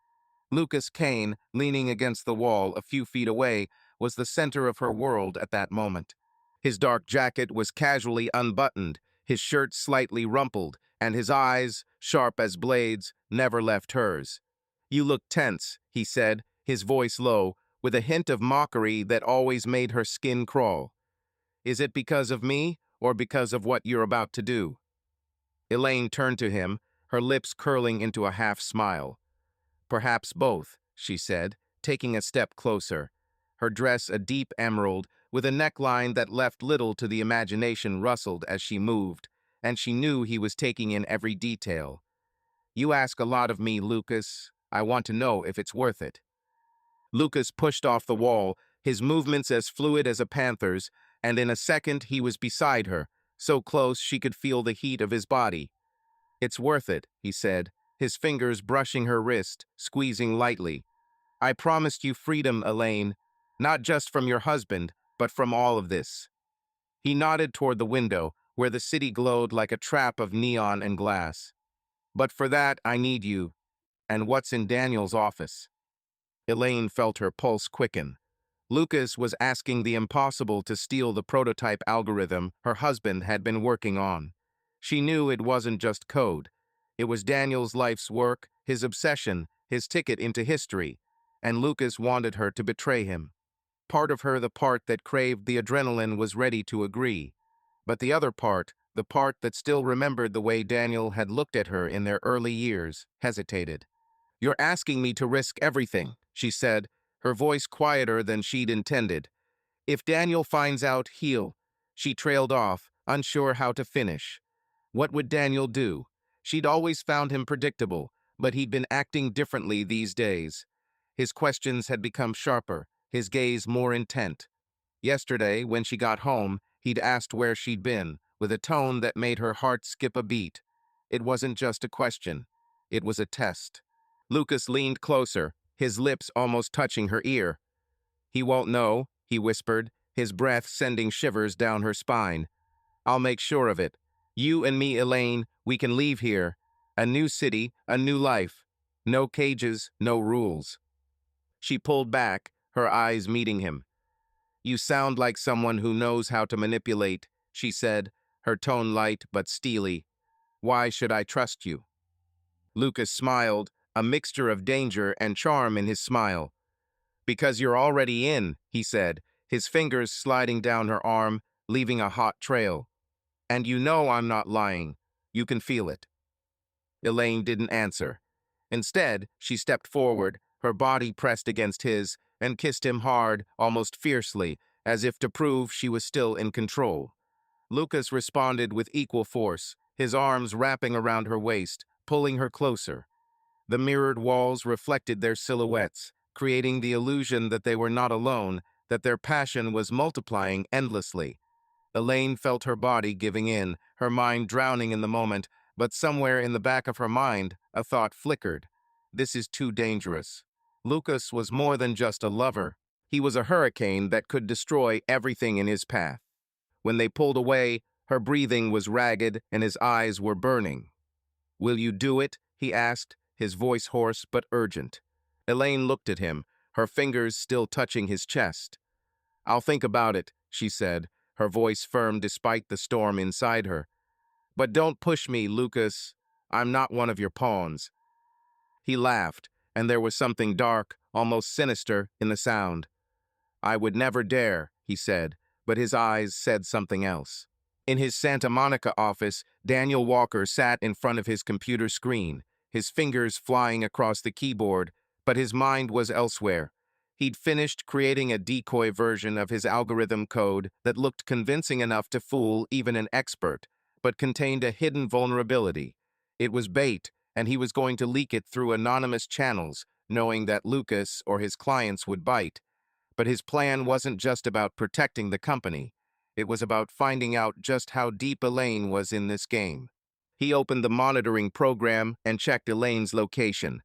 Lucas Kane, leaning against the wall a few feet away, was the center of her world at that moment. His dark jacket was casually unbuttoned, his shirt slightly rumpled, and his eyes, sharp as blades, never left hers. "You look tense," he said, his voice low, with a hint of mockery that always made her skin crawl. "Is it because of me, or because of what you're about to do?" Elaine turned to him, her lips curling into a half-smile. "Perhaps both," she said, taking a step closer. Her dress, a deep emerald, with a neckline that left little to the imagination, rustled as she moved, and she knew he was taking in every detail. "You ask a lot of me, Lucas. I want to know if it's worth it." Lucas pushed off the wall, his movements as fluid as a panther's, and in a second he was beside her, so close she could feel the heat of his body. "It's worth it," he said, his fingers brushing her wrist, squeezing lightly. "I promised you freedom, Elaine, not just from your husband, but from all of this." He nodded toward the window, where the city glowed like a trap of neon and glass. "But for that, I need you. And what's in Daniel's office?" Elaine felt her pulse quicken. Lucas was asking the impossible to steal the prototype algorithm her husband had been working on. She knew it wasn't just code. It was Daniel's life's work, his obsession, his ticket into history, and Lucas wanted her to betray him. Part of her, the part that craved the adrenaline, was ready to agree. But the other part, the part that still remembered the way Daniel had looked at her in their early years, hesitated. "You're asking me to risk everything," she said, her voice quieter than she'd intended. "If Daniel finds out, he'll—" She trailed off, unsure how to finish. What would Daniel do? She'd always found him predictable, but he'd been acting differently these days. His questions had become sharper, his gaze more intent. Yesterday, when she got home, he'd asked where she'd been, with a tone that made her heart skip a beat. It wasn't just a question. It was a test. Lucas leaned closer, his lips almost touching her ear. "He won't know," he whispered, his breath sending shivers down her spine. "I'll make sure of it. You and me, Elaine, we can leave here. A new city, a new life. No cages, no rules." She pulled back, her eyes meeting him. "You sound like someone who knows how to manipulate," she said, her tone light but steely. "Why should I trust you?" Lucas smiled, a mixture of danger and charm in his smile. "Because you're already in," he said, his fingers sliding down her arm, leaving a hot trail. "And you know I'm not lying. You can feel it." Elaine didn't answer. Instead, she stepped forward, her body pressed against his, and kissed him hard, almost fiercely, as if to prove she was still in control. Lucas responded with equal force, his arms wrapping around her waist, pulling her closer. The mirrored walls reflected their silhouettes, creating the illusion that they were not alone, that their passion was multiplying endlessly. Elaine felt her body giving in, her mind drowning in the moment, but somewhere in the back of her mind, a thought flickered. This is too dangerous. Lucas was more than just a lover. He was a hurricane that could destroy everything in his path. When they pulled away, her breathing was ragged and his eyes were burning. "Will you do it?" he asked, his voice hoarse but urgent. Elaine looked at him, her fingers still touching his chest. "I'll think about it," she said, her voice firm despite the storm inside her. "But don't push me, Lucas. I'm not one of your pawns." He laughed, and there was something dark, almost sinister, in the sound. "I would never dare," he said, but his eyes said something else. In his Santa Monica office, Daniel Walker sat in front of his computer screen, his fingers flying across the keyboard, but his mind was elsewhere. He'd finished creating a decoy version of his algorithm code that looked convincing enough to fool even an expert, but contained a hidden vulnerability. It was bait, and he was going to leak it through anonymous channels, knowing that Lucas or his clients would bite. But his plan wasn't just about protecting the company. It was about finding out just how deep Elaine was in this game. He opened the monitoring program and checked Elaine's location.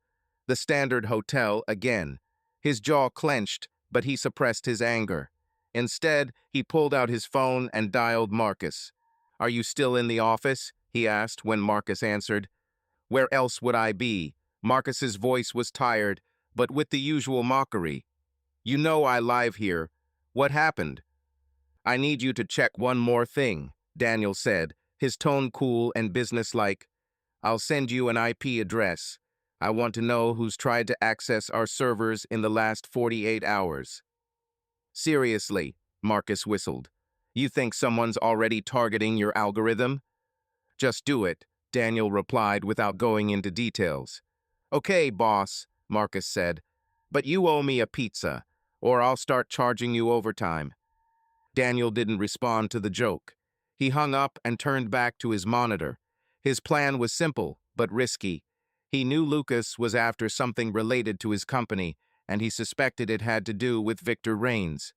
The Standard Hotel again. His jaw clenched, but he suppressed his anger. Instead, he pulled out his phone and dialed Marcus. "Are you still in the office?" he asked when Marcus answered. "Where else would I be?" Marcus's voice was tired, but with the usual mockery. "You know I live here. What happened?" I need you to check one more thing, Daniel said, his tone cool and businesslike. I'll send you an IP address. I want to know who's tried to access our servers in the last 48 hours. Seriously, Marcus whistled. You think someone's already targeting your algorithm? Just do it, Daniel replied without going into details. Okay, boss, Marcus said, but you owe me a pizza, or I'll start charging you overtime. Daniel didn't respond to the joke. He hung up and turned back to his monitor. His plan was simple, but risky. He knew Lucas was after something related to his company, and he suspected it had to do with Victor Raines.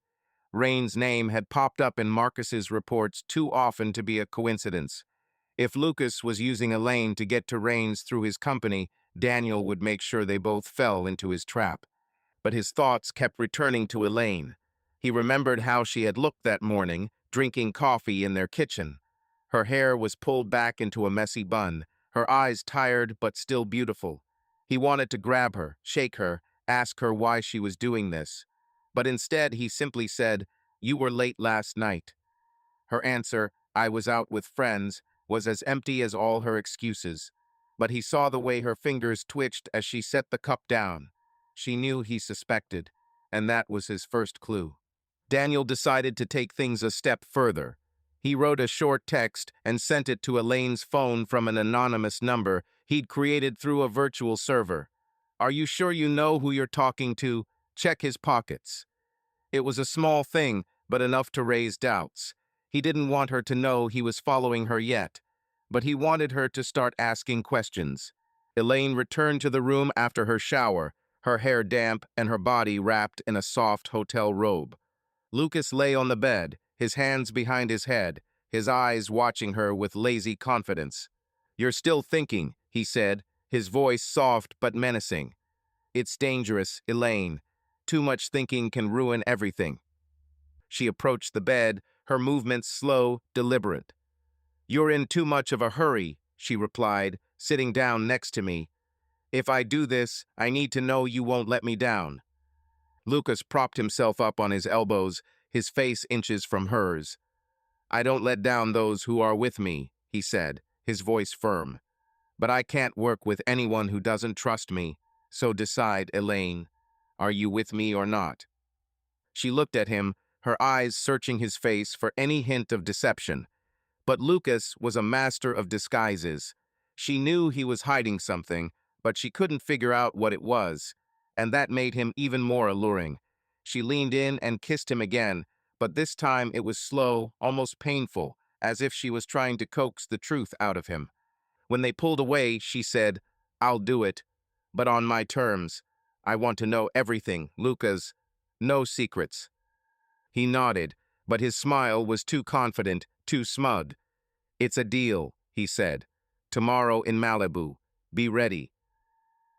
Raines' name had popped up in Marcus's reports too often to be a coincidence. If Lucas was using Elaine to get to Raines through his company, Daniel would make sure they both fell into his trap. But his thoughts kept returning to Elaine. He remembered how she had looked that morning, drinking coffee in their kitchen. Her hair was pulled back into a messy bun, her eyes tired but still beautiful. He wanted to grab her, shake her, ask her why she was doing this. But instead he simply said, "You were late last night." Her answer, "I was out with friends," was as empty as all her excuses. But he saw the way her fingers twitched as she set the cup down. She knew he suspected, and that was his first clue. Daniel decided to take things a step further. He wrote a short text and sent it to Elaine's phone from an anonymous number he'd created through a virtual server. "Are you sure you know who you're talking to? Check his pockets." It was a small thing, but enough to raise doubts. He didn't want her to know he was following her yet, but he wanted her to start asking questions. Elaine returned to the room after her shower, her hair damp and her body wrapped in a soft hotel robe. Lucas lay on the bed, his hands behind his head, his eyes watching her with lazy confidence. "You're still thinking," he said, his voice soft but menacing. "It's dangerous, Elaine. Too much thinking can ruin everything." She approached the bed, her movements slow, deliberate. "You're in too much of a hurry," she replied, sitting down next to me. "If I do this, I need to know you won't let me down." Lucas propped himself up on his elbows, his face inches from hers. "I don't let down those who are with me," he said, his voice firm. "But I can't work with anyone who doesn't trust me, so decide, Elaine. Are you with me or not?" She looked at him, her eyes searching his face for any hint of deception. But Lucas was a master of disguises. She knew he was hiding something, but she couldn't figure out what it was, and that made him even more alluring. She leaned in and kissed him again, but this time it was slow, almost painful, as if she was trying to coax the truth out of him. When they pulled away, she said, "I'll do it, but on my terms. I want to know everything, Lucas. No secrets." He nodded, but his smile was too confident, too smug. "It's a deal," he said. "Tomorrow in Malibu. Be ready."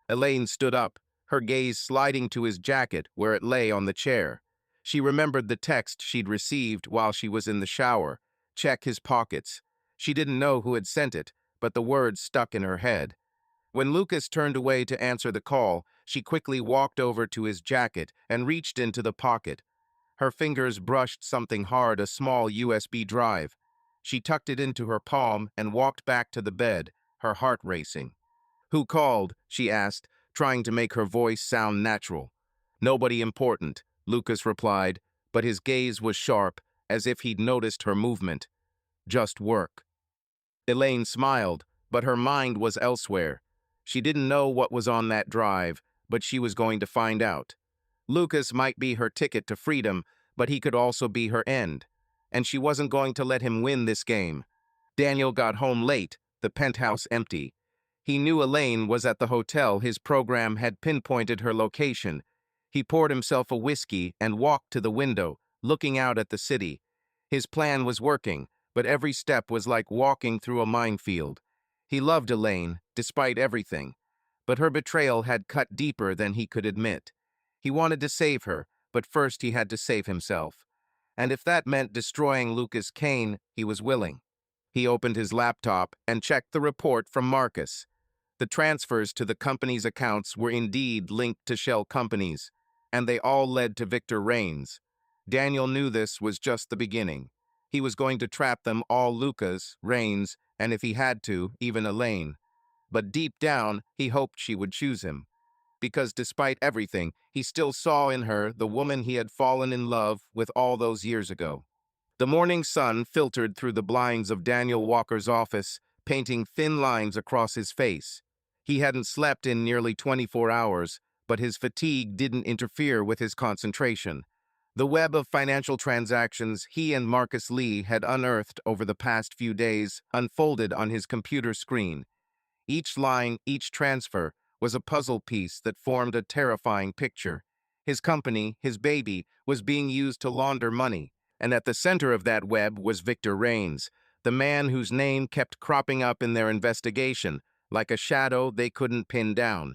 Elaine stood up, her gaze sliding to his jacket where it lay on the chair. She remembered the text she'd received while she was in the shower. "Check his pockets." She didn't know who had sent it, but the words stuck in her head. When Lucas turned away to answer the call, she quickly walked over to his jacket and reached into the pocket. Her fingers brushed something hard, a small USB drive. She tucked it into her palm and walked back to the bed, her heart racing. "Who called?" she asked, trying to make her voice sound natural. "Nobody important," Lucas replied, but his gaze was sharp, as if he'd noticed her movement. "Just work." Elaine smiled, but her mind was elsewhere. She didn't know what was on that drive, but she was going to find out. Lucas might be her ticket to freedom, but he could also be her end. And she wasn't going to let him win this game. Daniel got home late, the penthouse empty. He knew Elaine was at the hotel. His program had pinpointed her location. He poured himself a whiskey and walked to the window, looking out at the city. His plan was working, but every step was like walking through a minefield. He loved Elaine, despite everything, but her betrayal had cut deeper than he could admit. He wanted to save her, but first he had to save himself. And if that meant destroying Lucas Kane, he was willing. He opened his laptop and checked the report from Marcus. The transfers to the company's accounts were indeed linked to shell companies, and they all led to Victor Raines. Daniel knew this was just the beginning. He was going to trap them all, Lucas, Rains, and if he had to, even Elaine. But deep down, he hoped she would choose him. Because despite everything, he still saw in her the woman he had fallen in love with all those years ago. The morning sun filtered through the blinds of Daniel Walker's office, painting thin lines across his face. He hadn't slept in nearly 24 hours, but his fatigue didn't interfere with his concentration. The web of financial transactions he and Marcus Lee had unearthed over the past few days unfolded on his computer screen. Each line, each transfer, was a puzzle piece that formed a terrifying picture. His company, his baby, was being used to launder money, and at the center of that web was Victor Rains, the man whose name kept cropping up in their investigation, like a shadow they couldn't pin down.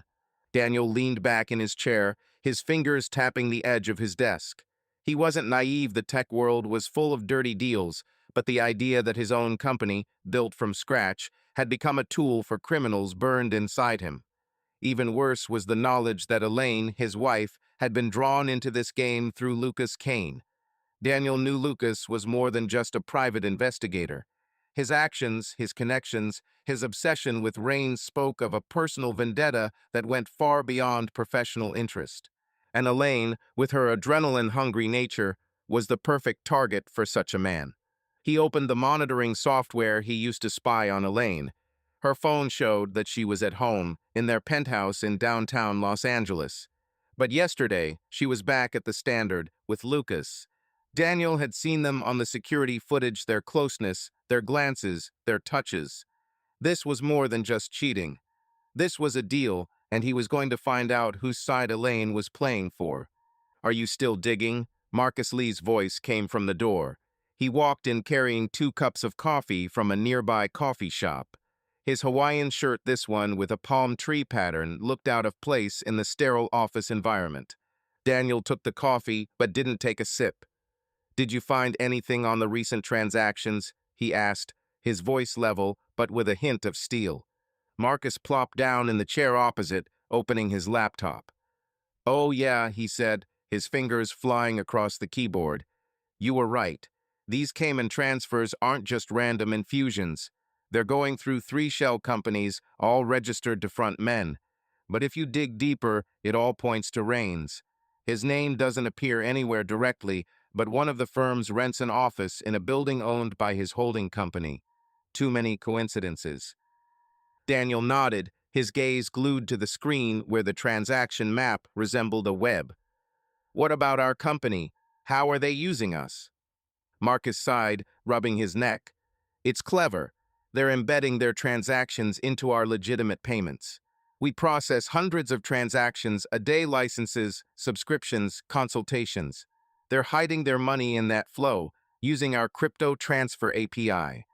Daniel leaned back in his chair, his fingers tapping the edge of his desk. He wasn't naive the tech world was full of dirty deals, but the idea that his own company, built from scratch, had become a tool for criminals burned inside him. Even worse was the knowledge that Elaine, his wife, had been drawn into this game through Lucas Kane. Daniel knew Lucas was more than just a private investigator. His actions, his connections, his obsession with Rains spoke of a personal vendetta that went far beyond professional interest. And Elaine, with her adrenaline-hungry nature, was the perfect target for such a man. He opened the monitoring software he used to spy on Elaine. Her phone showed that she was at home, in their penthouse in downtown Los Angeles. But yesterday, she was back at the Standard with Lucas. Daniel had seen them on the security footage, their closeness, their glances, their touches. This was more than just cheating. This was a deal, and he was going to find out whose side Elaine was playing for. "Are you still digging?" Marcus Lee's voice came from the door. He walked in carrying 2 cups of coffee from a nearby coffee shop. His Hawaiian shirt, this one with a palm tree pattern, looked out of place in the sterile office environment. Daniel took the coffee, but didn't take a sip. "Did you find anything on the recent transactions?" he asked, his voice level, but with a hint of steel. Marcus plopped down in the chair opposite, opening his laptop. "Oh yeah," he said, his fingers flying across the keyboard. "You were right. These Cayman transfers aren't just random infusions. They're going through 3 shell companies, all registered to front men. But if you dig deeper, it all points to Rains. His name doesn't appear anywhere directly, but one of the firms rents an office in a building owned by his holding company. Too many coincidences." Daniel nodded, his gaze glued to the screen where the transaction map resembled a web. "What about our company? How are they using us?" Marcus sighed, rubbing his neck. "It's clever. They're embedding their transactions into our legitimate payments. We process hundreds of transactions a day, licenses, subscriptions, consultations. They're hiding their money in that flow, using our crypto transfer API.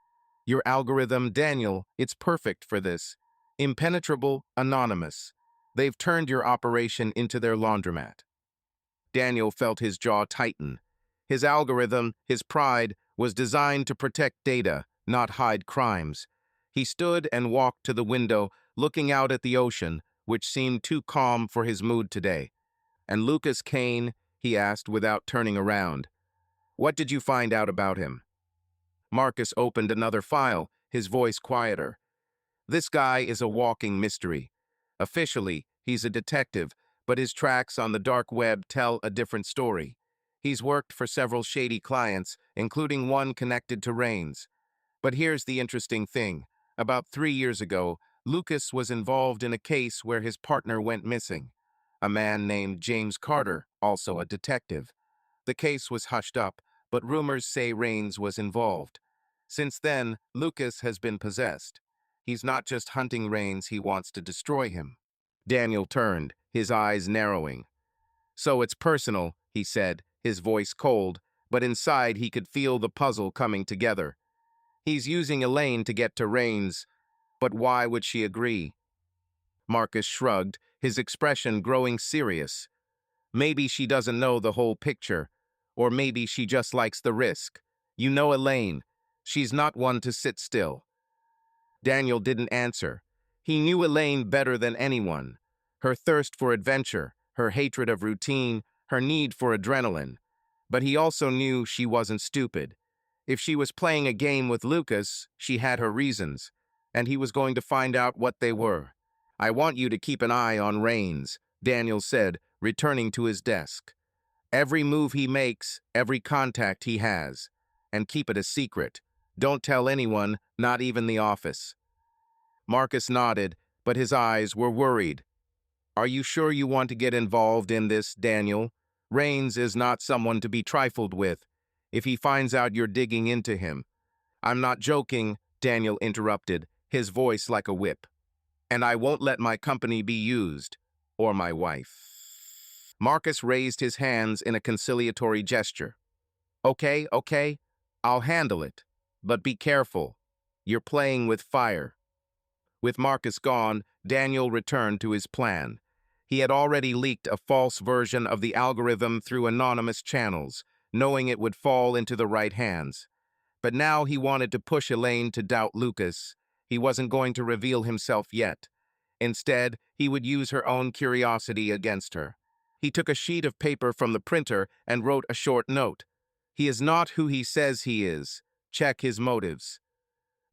Your algorithm, Daniel, it's perfect for this. Impenetrable, anonymous. They've turned your operation into their laundromat." Daniel felt his jaw tighten. His algorithm, his pride, was designed to protect data, not hide crimes. He stood and walked to the window, looking out at the ocean, which seemed too calm for his mood today. "And Lucas Kane?" he asked without turning around. "What did you find out about him?" Marcus opened another file, his voice quieter. "This guy is a walking mystery. Officially, he's a detective, but his tracks on the dark web tell a different story. He's worked for several shady clients, including one connected to Rains. But here's the interesting thing. About 3 years ago, Lucas was involved in a case where his partner went missing. A man named James Carter, also a detective. The case was hushed up, but rumors say Rains was involved. Since then, Lucas has been possessed. He's not just hunting Rains, he wants to destroy him." Daniel turned, his eyes narrowing. "So it's personal," he said, his voice cold, but inside he could feel the puzzle coming together. "He's using Elaine to get to Rains, but why would she agree?" Marcus shrugged, his expression growing serious. "Maybe she doesn't know the whole picture, or maybe she just likes the risk. You know Elaine. She's not one to sit still." Daniel didn't answer. He knew Elaine better than anyone. Her thirst for adventure, her hatred of routine, her need for adrenaline. But he also knew she wasn't stupid. If she was playing a game with Lucas, she had her reasons, and he was going to find out what they were. "I want you to keep an eye on Rains," Daniel said, returning to his desk. "Every move he makes, every contact he has. And keep it a secret. Don't tell anyone, not even the office." Marcus nodded, but his eyes were worried. "Are you sure you want to get involved in this, Daniel? Rains is not someone to be trifled with. If he finds out you're digging into him—" "I'm not joking," Daniel interrupted, his voice like a whip. "And I won't let my company be used, or my wife." Marcus raised his hands in a conciliatory gesture. "Okay, okay, I'll handle it. But be careful. You're playing with fire." With Marcus gone, Daniel returned to his plan. He had already leaked a false version of the algorithm through anonymous channels, knowing it would fall into the right hands. But now he wanted to push Elaine to doubt Lucas. He wasn't going to reveal himself yet. Instead, he would use her own curiosity against her. He took a sheet of paper from the printer and wrote a short note. "He is not who he says he is. Check his motives."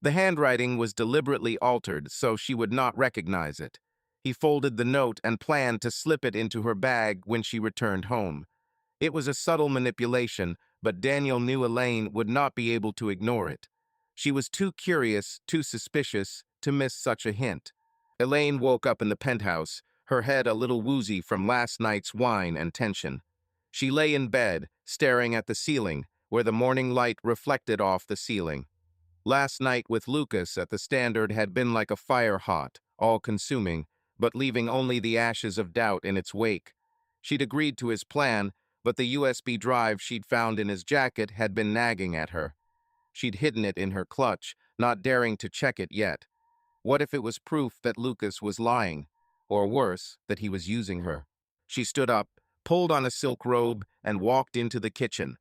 The handwriting was deliberately altered so she would not recognize it. He folded the note and planned to slip it into her bag when she returned home. It was a subtle manipulation, but Daniel knew Elaine would not be able to ignore it. She was too curious, too suspicious, to miss such a hint. Elaine woke up in the penthouse, her head a little woozy from last night's wine and tension. She lay in bed, staring at the ceiling, where the morning light reflected off the ceiling. Last night with Lucas at the Standard had been like a fire hot, all-consuming, but leaving only the ashes of doubt in its wake. She'd agreed to his plan, but the USB drive she'd found in his jacket had been nagging at her. She'd hidden it in her clutch, not daring to check it yet. What if it was proof that Lucas was lying? Or worse, that he was using her? She stood up, pulled on a silk robe, and walked into the kitchen.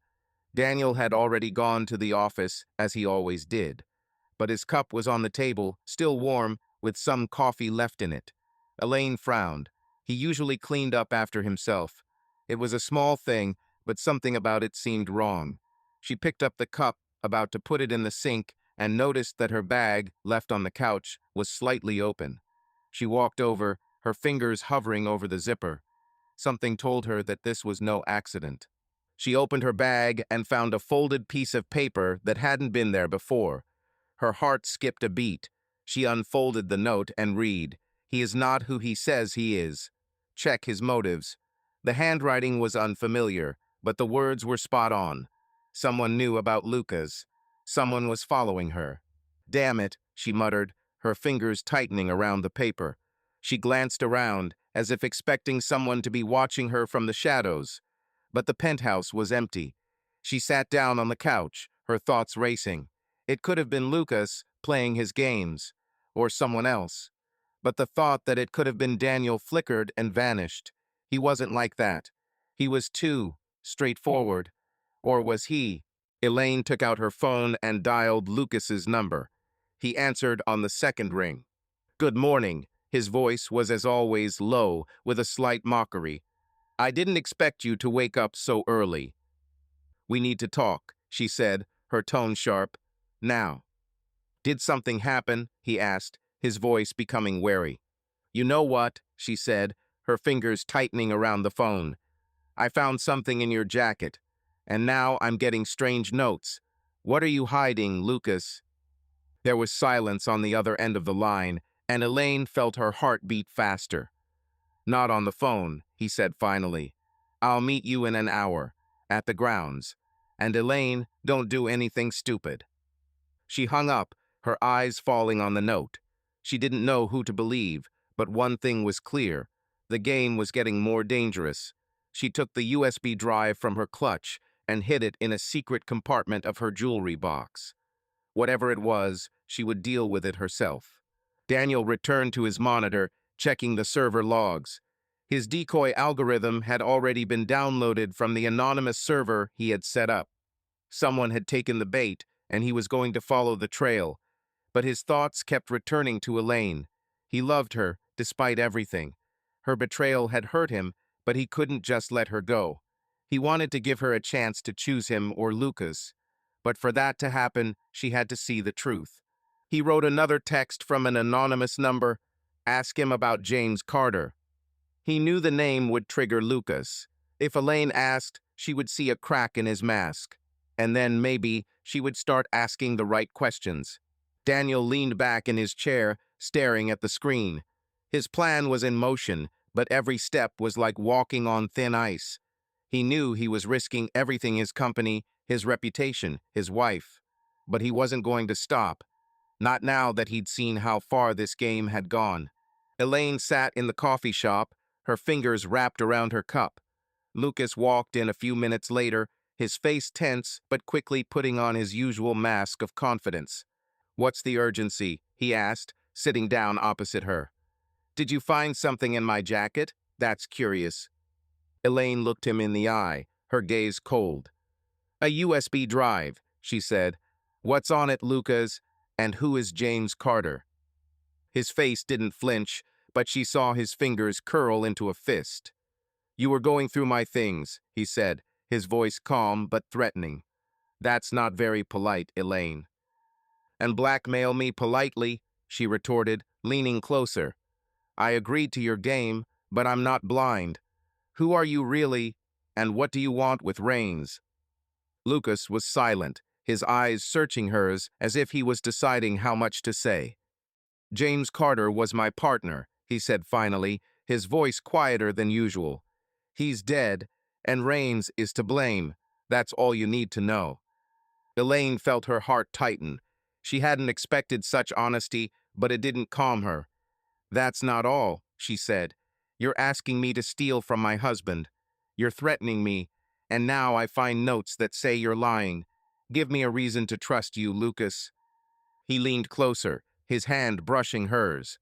Daniel had already gone to the office, as he always did. But his cup was on the table, still warm, with some coffee left in it. Elaine frowned. He usually cleaned up after himself. It was a small thing, but something about it seemed wrong. She picked up the cup, about to put it in the sink, and noticed that her bag, left on the couch, was slightly open. She walked over, her fingers hovering over the zipper. Something told her that this was no accident. She opened her bag and found a folded piece of paper that hadn't been there before. Her heart skipped a beat. She unfolded the note and read, "He is not who he says he is. Check his motives." The handwriting was unfamiliar, but the words were spot on. Someone knew about Lucas. Someone was following her. "Damn it," she muttered, her fingers tightening around the paper. She glanced around, as if expecting someone to be watching her from the shadows. But the penthouse was empty. She sat down on the couch, her thoughts racing. It could have been Lucas playing his games, or someone else. But the thought that it could have been Daniel flickered and vanished. He wasn't like that. He was too straightforward. Or was he? Elaine took out her phone and dialed Lucas's number. He answered on the second ring. "Good morning." His voice was as always low, with a slight mockery. "I didn't expect you to wake up so early." "We need to talk," she said, her tone sharp. "Now." "Did something happen?" he asked, his voice becoming wary. "You know what?" she said, her fingers tightening around the phone. "I found something in your jacket, and now I'm getting strange notes. What are you hiding, Lucas?" There was silence on the other end of the line, and Elaine felt her heart beat faster. "Not on the phone," he said finally. "I'll meet you in an hour, at the grounds. And Elaine, don't do anything stupid." She hung up, her eyes falling on the note. She didn't know who to believe, but one thing was clear. The game was getting more dangerous. She took the USB drive from her clutch and hid it in a secret compartment of her jewelry box. Whatever it was, she would deal with it herself. Daniel returned to his monitor, checking the server logs. His decoy algorithm had already been downloaded from the anonymous server he had set up. Someone had taken the bait, and he was going to follow the trail. But his thoughts kept returning to Elaine. He loved her, despite everything. Her betrayal had hurt him, but he couldn't just let her go. He wanted to give her a chance to choose him or Lucas, but for that to happen, she had to see the truth. He wrote another text from an anonymous number. Ask him about James Carter. He knew the name would trigger Lucas. If Elaine asked, she would see a crack in his mask. And then, maybe, she would start asking the right questions. Daniel leaned back in his chair, staring at the screen. His plan was in motion, but every step was like walking on thin ice. He knew he was risking everything: his company, his reputation, his wife. But he wasn't going to stop. Not now that he'd seen how far this game had gone. Elaine sat in the coffee shop, her fingers wrapped around her cup. Lucas walked in a few minutes later, his face tense but quickly putting on his usual mask of confidence. "What's the urgency?" he asked, sitting down opposite her. "Did you find something in my jacket? That's curious." Elaine looked him in the eye, her gaze cold. "A USB drive," she said. "What's on it, Lucas? And who is James Carter?" His face didn't flinch, but she saw his fingers curl into a fist. "You were going through my things," he said, his voice calm but threatening. "That's not very polite, Elaine." "And blackmail me politely," she retorted, leaning closer. "I agreed to your game, but I'm not blind. Who are you really, and what do you want with Rains?" Lucas was silent, his eyes searching hers as if he was deciding how much to say. "James Carter was my partner," he said finally, his voice quieter than usual. "He's dead, and Rains is to blame. That's all you need to know." Elaine felt her heart tighten. She hadn't expected such honesty, but it didn't calm her. "That's not all," she said. "You're asking me to steal from my husband. You're threatening me, and now I find notes that say you're lying. Give me a reason to trust you, Lucas." He leaned closer, his hand brushing hers.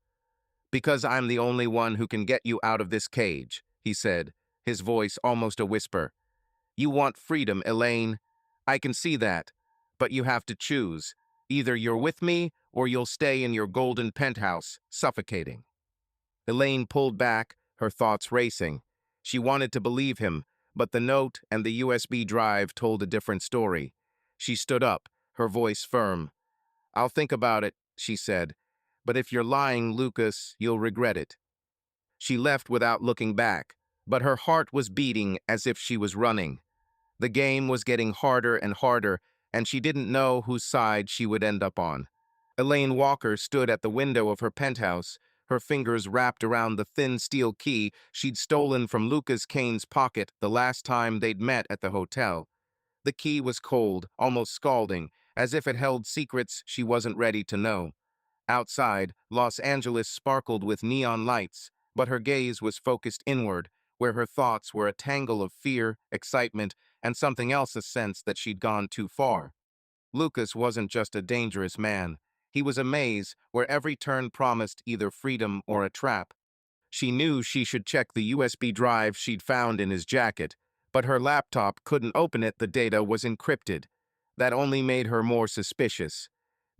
"Because I'm the only one who can get you out of this cage," he said, his voice almost a whisper. "You want freedom, Elaine. I can see that. But you have to choose. Either you're with me, or you'll stay in your golden penthouse, suffocating." Elaine pulled back, her thoughts racing. She wanted to believe him, but the note and the USB drive told a different story. She stood up, her voice firm. "I'll think about it," she said. "But if you're lying, Lucas, you'll regret it." She left without looking back, but her heart was beating as if she was running. The game was getting harder and harder, and she didn't know whose side she would end up on. Elaine Walker stood at the window of her penthouse, her fingers wrapped around the thin steel key she'd stolen from Lucas Kane's pocket the last time they'd met at the hotel. The key was cold, almost scalding, as if it held secrets she wasn't ready to know. Outside, Los Angeles sparkled with neon lights, but her gaze was focused inward, where her thoughts were a tangle of fear, excitement, and something else, a sense that she'd gone too far. Lucas wasn't just a dangerous man. He was a maze where every turn promised either freedom or a trap. She knew she should check the USB drive she'd found in his jacket, but her laptop couldn't open it. The data was encrypted. That only made her more suspicious.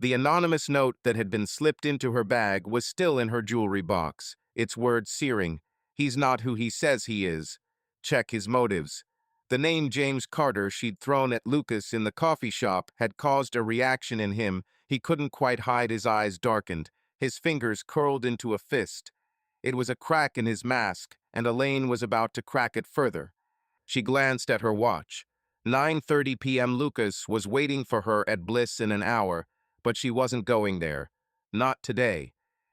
The anonymous note that had been slipped into her bag was still in her jewelry box, its words searing. "He's not who he says he is. Check his motives." The name James Carter she'd thrown at Lucas in the coffee shop had caused a reaction in him. He couldn't quite hide. His eyes darkened, his fingers curled into a fist. It was a crack in his mask, and Elaine was about to crack it further. She glanced at her watch. 9:30 p.m. Lucas was waiting for her at Bliss in an hour, but she wasn't going there. Not today.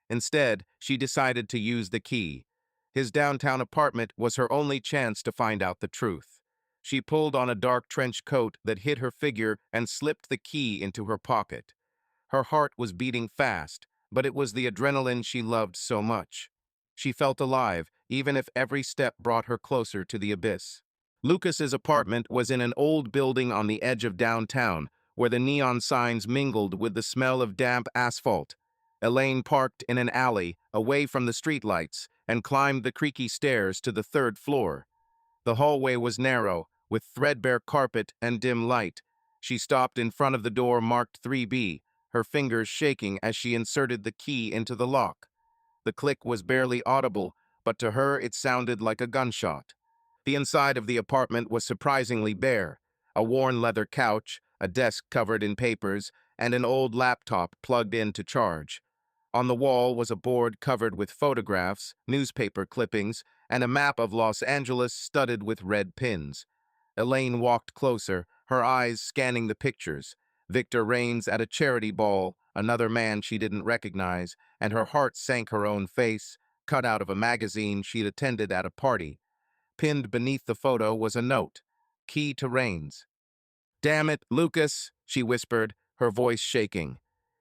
Instead, she decided to use the key. His downtown apartment was her only chance to find out the truth. She pulled on a dark trench coat that hid her figure and slipped the key into her pocket. Her heart was beating fast, but it was the adrenaline she loved so much. She felt alive, even if every step brought her closer to the abyss. Lucas's apartment was in an old building on the edge of downtown, where the neon signs mingled with the smell of damp asphalt. Elaine parked in an alley, away from the streetlights, and climbed the creaky stairs to the third floor. The hallway was narrow, with threadbare carpet and dim light. She stopped in front of the door marked 3B, her fingers shaking as she inserted the key into the lock. The click was barely audible, but to her it sounded like a gunshot. The inside of the apartment was surprisingly bare. A worn leather couch, a desk covered in papers, and an old laptop plugged in to charge. On the wall was a board covered with photographs, newspaper clippings, and a map of Los Angeles studded with red pins. Elaine walked closer, her eyes scanning the pictures. Victor Raines at a charity ball, another man she didn't recognize, and her heart sank her own face, cut out of a magazine she'd attended at a party. Pinned beneath the photo was a note. Key to Raines. "Damn it, Lucas," she whispered, her voice shaking.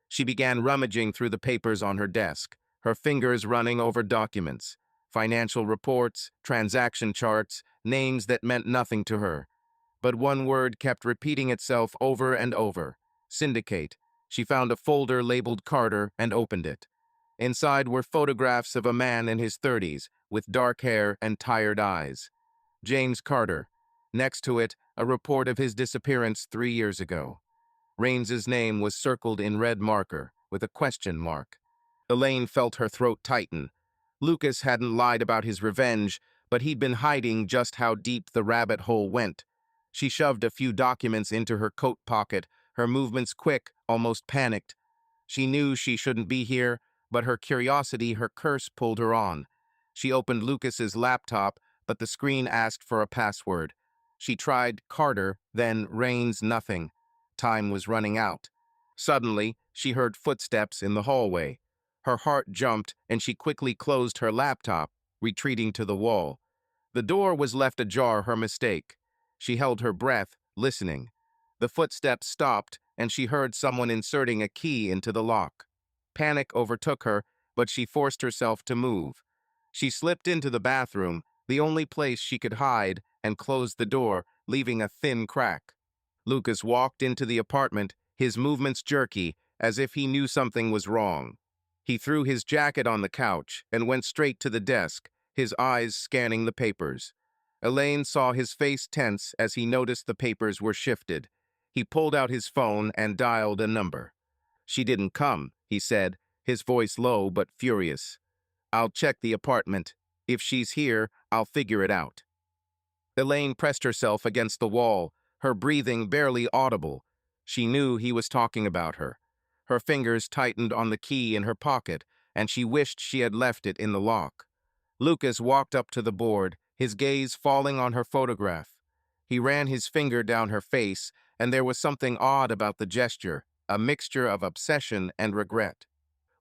She began rummaging through the papers on her desk, her fingers running over documents, financial reports, transaction charts, names that meant nothing to her. But one word kept repeating itself over and over. Syndicate. She found a folder labeled Carter and opened it. Inside were photographs of a man in his 30s, with dark hair and tired eyes. James Carter. Next to it, a report of his disappearance 3 years ago. Raines's name was circled in red marker, with a question mark. Elaine felt her throat tighten. Lucas hadn't lied about his revenge, but he'd been hiding just how deep the rabbit hole went. She shoved a few documents into her coat pocket, her movements quick, almost panicked. She knew she shouldn't be here, but her curiosity, her curse, pulled her on. She opened Lucas's laptop, but the screen asked for a password. She tried Carter, then Raines, nothing. Time was running out. Suddenly, she heard footsteps in the hallway. Her heart jumped, and she quickly closed her laptop, retreating to the wall. The door was left ajar, her mistake. She held her breath, listening. The footsteps stopped, and she heard someone inserting a key into the lock. Panic overtook her, but she forced herself to move. She slipped into the bathroom, the only place she could hide, and closed the door, leaving a thin crack. Lucas walked into the apartment, his movements jerky, as if he knew something was wrong. He threw his jacket on the couch and went straight to the desk, his eyes scanning the papers. Elaine saw his face tense as he noticed the papers were shifted. He pulled out his phone and dialed a number. "She didn't come," he said, his voice low but furious. "I'll check the apartment. If she's here, I'll figure it out." Elaine pressed herself against the wall, her breathing barely audible. She knew he was talking about her. Her fingers tightened on the key in her pocket, and she wished she had left it in the lock. Lucas walked up to the board, his gaze falling on her photograph. He ran his finger down her face, and there was something odd about the gesture, a mixture of obsession and regret.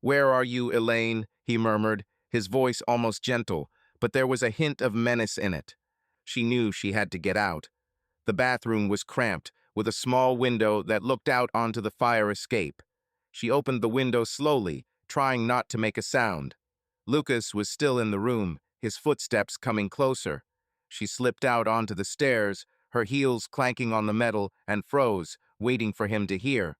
"Where are you, Elaine?" he murmured, his voice almost gentle, but there was a hint of menace in it. She knew she had to get out. The bathroom was cramped, with a small window that looked out onto the fire escape. She opened the window slowly, trying not to make a sound. Lucas was still in the room, his footsteps coming closer. She slipped out onto the stairs, her heels clanking on the metal, and froze, waiting for him to hear.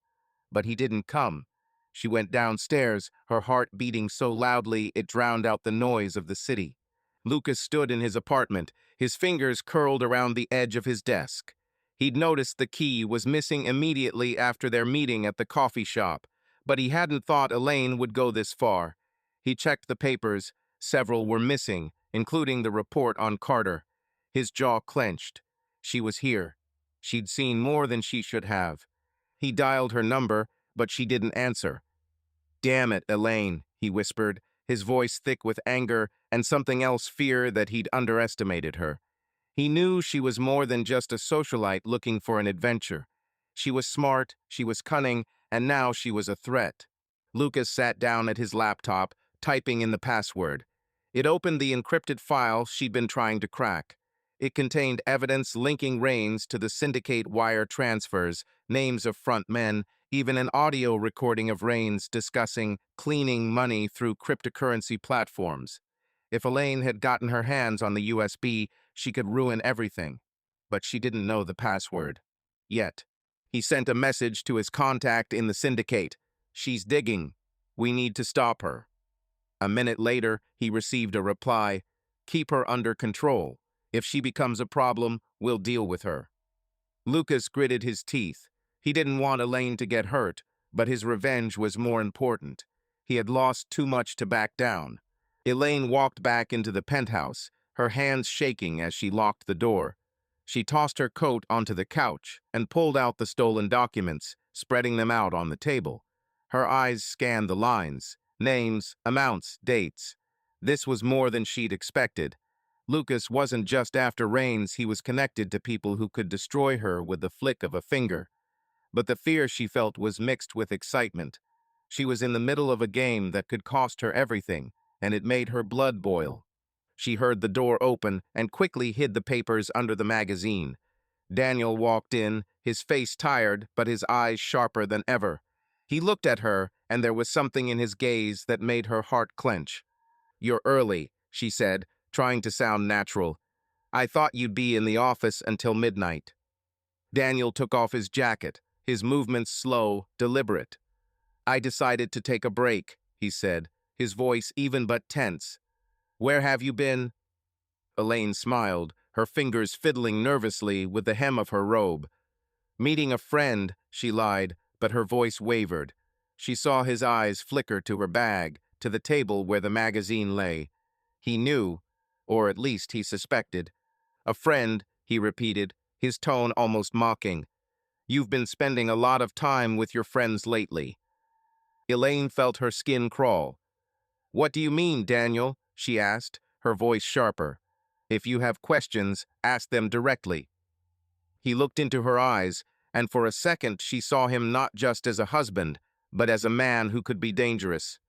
But he didn't come. She went downstairs, her heart beating so loudly it drowned out the noise of the city. Lucas stood in his apartment, his fingers curled around the edge of his desk. He'd noticed the key was missing immediately after their meeting at the coffee shop, but he hadn't thought Elaine would go this far. He checked the papers. Several were missing, including the report on Carter. His jaw clenched. She was here. She'd seen more than she should have. He dialed her number, but she didn't answer. "Damn it, Elaine," he whispered, his voice thick with anger and something else, fear that he'd underestimated her. He knew she was more than just a socialite looking for an adventure. She was smart, she was cunning, and now she was a threat. Lucas sat down at his laptop, typing in the password. It opened the encrypted file she'd been trying to crack. It contained evidence linking Raines to the syndicate wire transfers, names of front men, even an audio recording of Raines discussing cleaning money through cryptocurrency platforms. If Elaine had gotten her hands on the USB, she could ruin everything. But she didn't know the password. Yet. He sent a message to his contact in the syndicate. "She's digging. We need to stop her." A minute later, he received a reply. "Keep her under control. If she becomes a problem, we'll deal with her." Lucas gritted his teeth. He didn't want Elaine to get hurt, but his revenge was more important. He had lost too much to back down. Elaine walked back into the penthouse. her hands shaking as she locked the door. She tossed her coat onto the couch and pulled out the stolen documents, spreading them out on the table. Her eyes scanned the lines, names, amounts, dates. This was more than she'd expected. Lucas wasn't just after Rains, he was connected to people who could destroy her with the flick of a finger. But the fear she felt was mixed with excitement. She was in the middle of a game that could cost her everything, and it made her blood boil. She heard the door open and quickly hid the papers under the magazine. Daniel walked in, his face tired but his eyes sharper than ever. He looked at her, and there was something in his gaze that made her heart clench. "You're early," she said, trying to sound natural. "I thought you'd be in the office until midnight." Daniel took off his jacket, his movements slow, deliberate. "I decided to take a break," he said, his voice even but tense. "Where have you been?" Elaine smiled, her fingers fiddling nervously with the hem of her robe. "Meeting a friend," she lied, but her voice wavered. She saw his eyes flicker to her bag, to the table where the magazine lay. He knew, or at least he suspected. "A friend," he repeated, his tone almost mocking. "You've been spending a lot of time with your friends lately." Elaine felt her skin crawl. "What do you mean, Daniel?" she asked, her voice sharper. "If you have questions, ask them directly." He looked into her eyes, and for a second she saw him not just as a husband, but as a man who could be dangerous.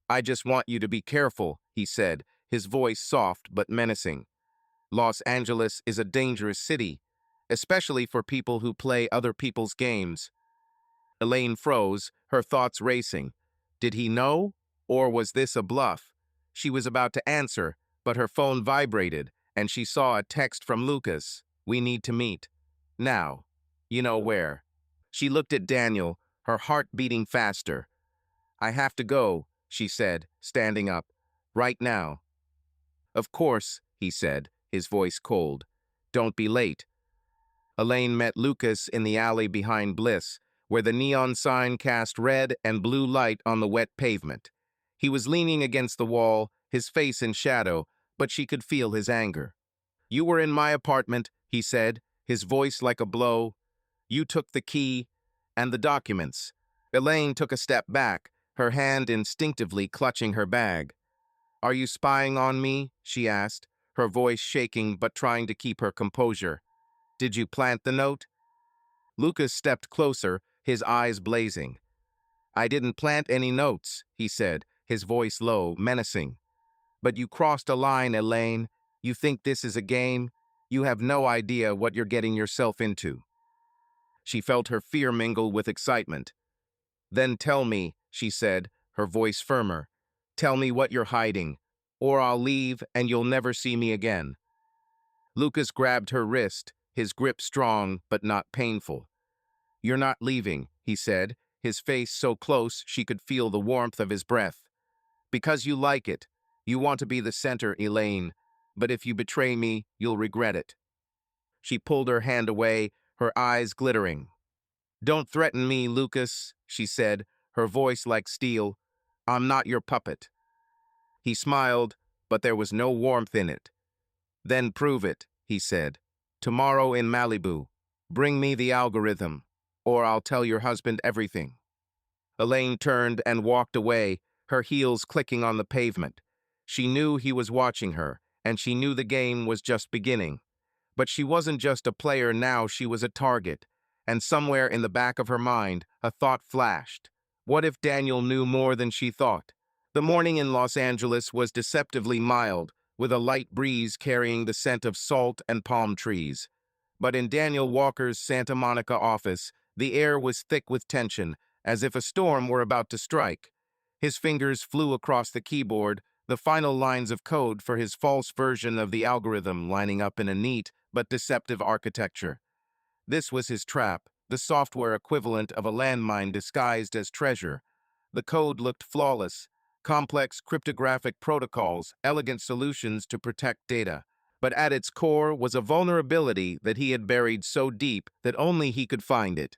"I just want you to be careful," he said, his voice soft but menacing. "Los Angeles is a dangerous city, especially for people who play other people's games." Elaine froze, her thoughts racing. Did he know? Or was this a bluff? She was about to answer, but her phone vibrated, and she saw a text from Lucas. "We need to meet. Now. You know where." She looked at Daniel, her heart beating faster. "I have to go," she said, standing up. "Right now." "Of course," he said, his voice cold. "Don't be late." Elaine met Lucas in the alley behind Bliss, where the neon sign cast red and blue light on the wet pavement. He was leaning against the wall, his face in shadow, but she could feel his anger. "You were in my apartment," he said, his voice like a blow. "You took the key and the documents." Elaine took a step back, her hand instinctively clutching her bag. "Are you spying on me?" she asked, her voice shaking but trying to keep her composure. "Did you plant the note?" Lucas stepped closer, his eyes blazing. "I didn't plant any notes," he said, his voice low, menacing. "But you crossed a line, Elaine. You think this is a game? You have no idea what you're getting yourself into." She felt her fear mingle with excitement. "Then tell me," she said, her voice firmer. "Tell me what you're hiding, or I'll leave and you'll never see me again." Lucas grabbed her wrist, his grip strong but not painful. "You're not leaving," he said, his face so close she could feel the warmth of his breath. "Because you like it. You want to be the center, Elaine. But if you betray me, you'll regret it." She pulled her hand away, her eyes glittering. "Don't threaten me, Lucas," she said, her voice like steel. "I'm not your puppet." He smiled, but there was no warmth in it. "Then prove it," he said. "Tomorrow in Malibu. Bring me the algorithm, or I'll tell your husband everything." Elaine turned and walked away, her heels clicking on the pavement. She knew he was watching her, and she knew the game was just beginning. But she wasn't just a player now, she was a target. And somewhere in the back of her mind, a thought flashed. What if Daniel knew more than she thought? The morning in Los Angeles was deceptively mild, with a light breeze carrying the scent of salt and palm trees. But in Daniel Walker's Santa Monica office, the air was thick with tension, as if a storm were about to strike. His fingers flew across the keyboard, the final lines of code for his false version of the algorithm lining up in a neat but deceptive architecture. This was his trap, the software equivalent of a landmine disguised as treasure. The code looked flawless, complex cryptographic protocols, elegant solutions to protect data. But at its core was a vulnerability that he had buried so deep that only he could find it.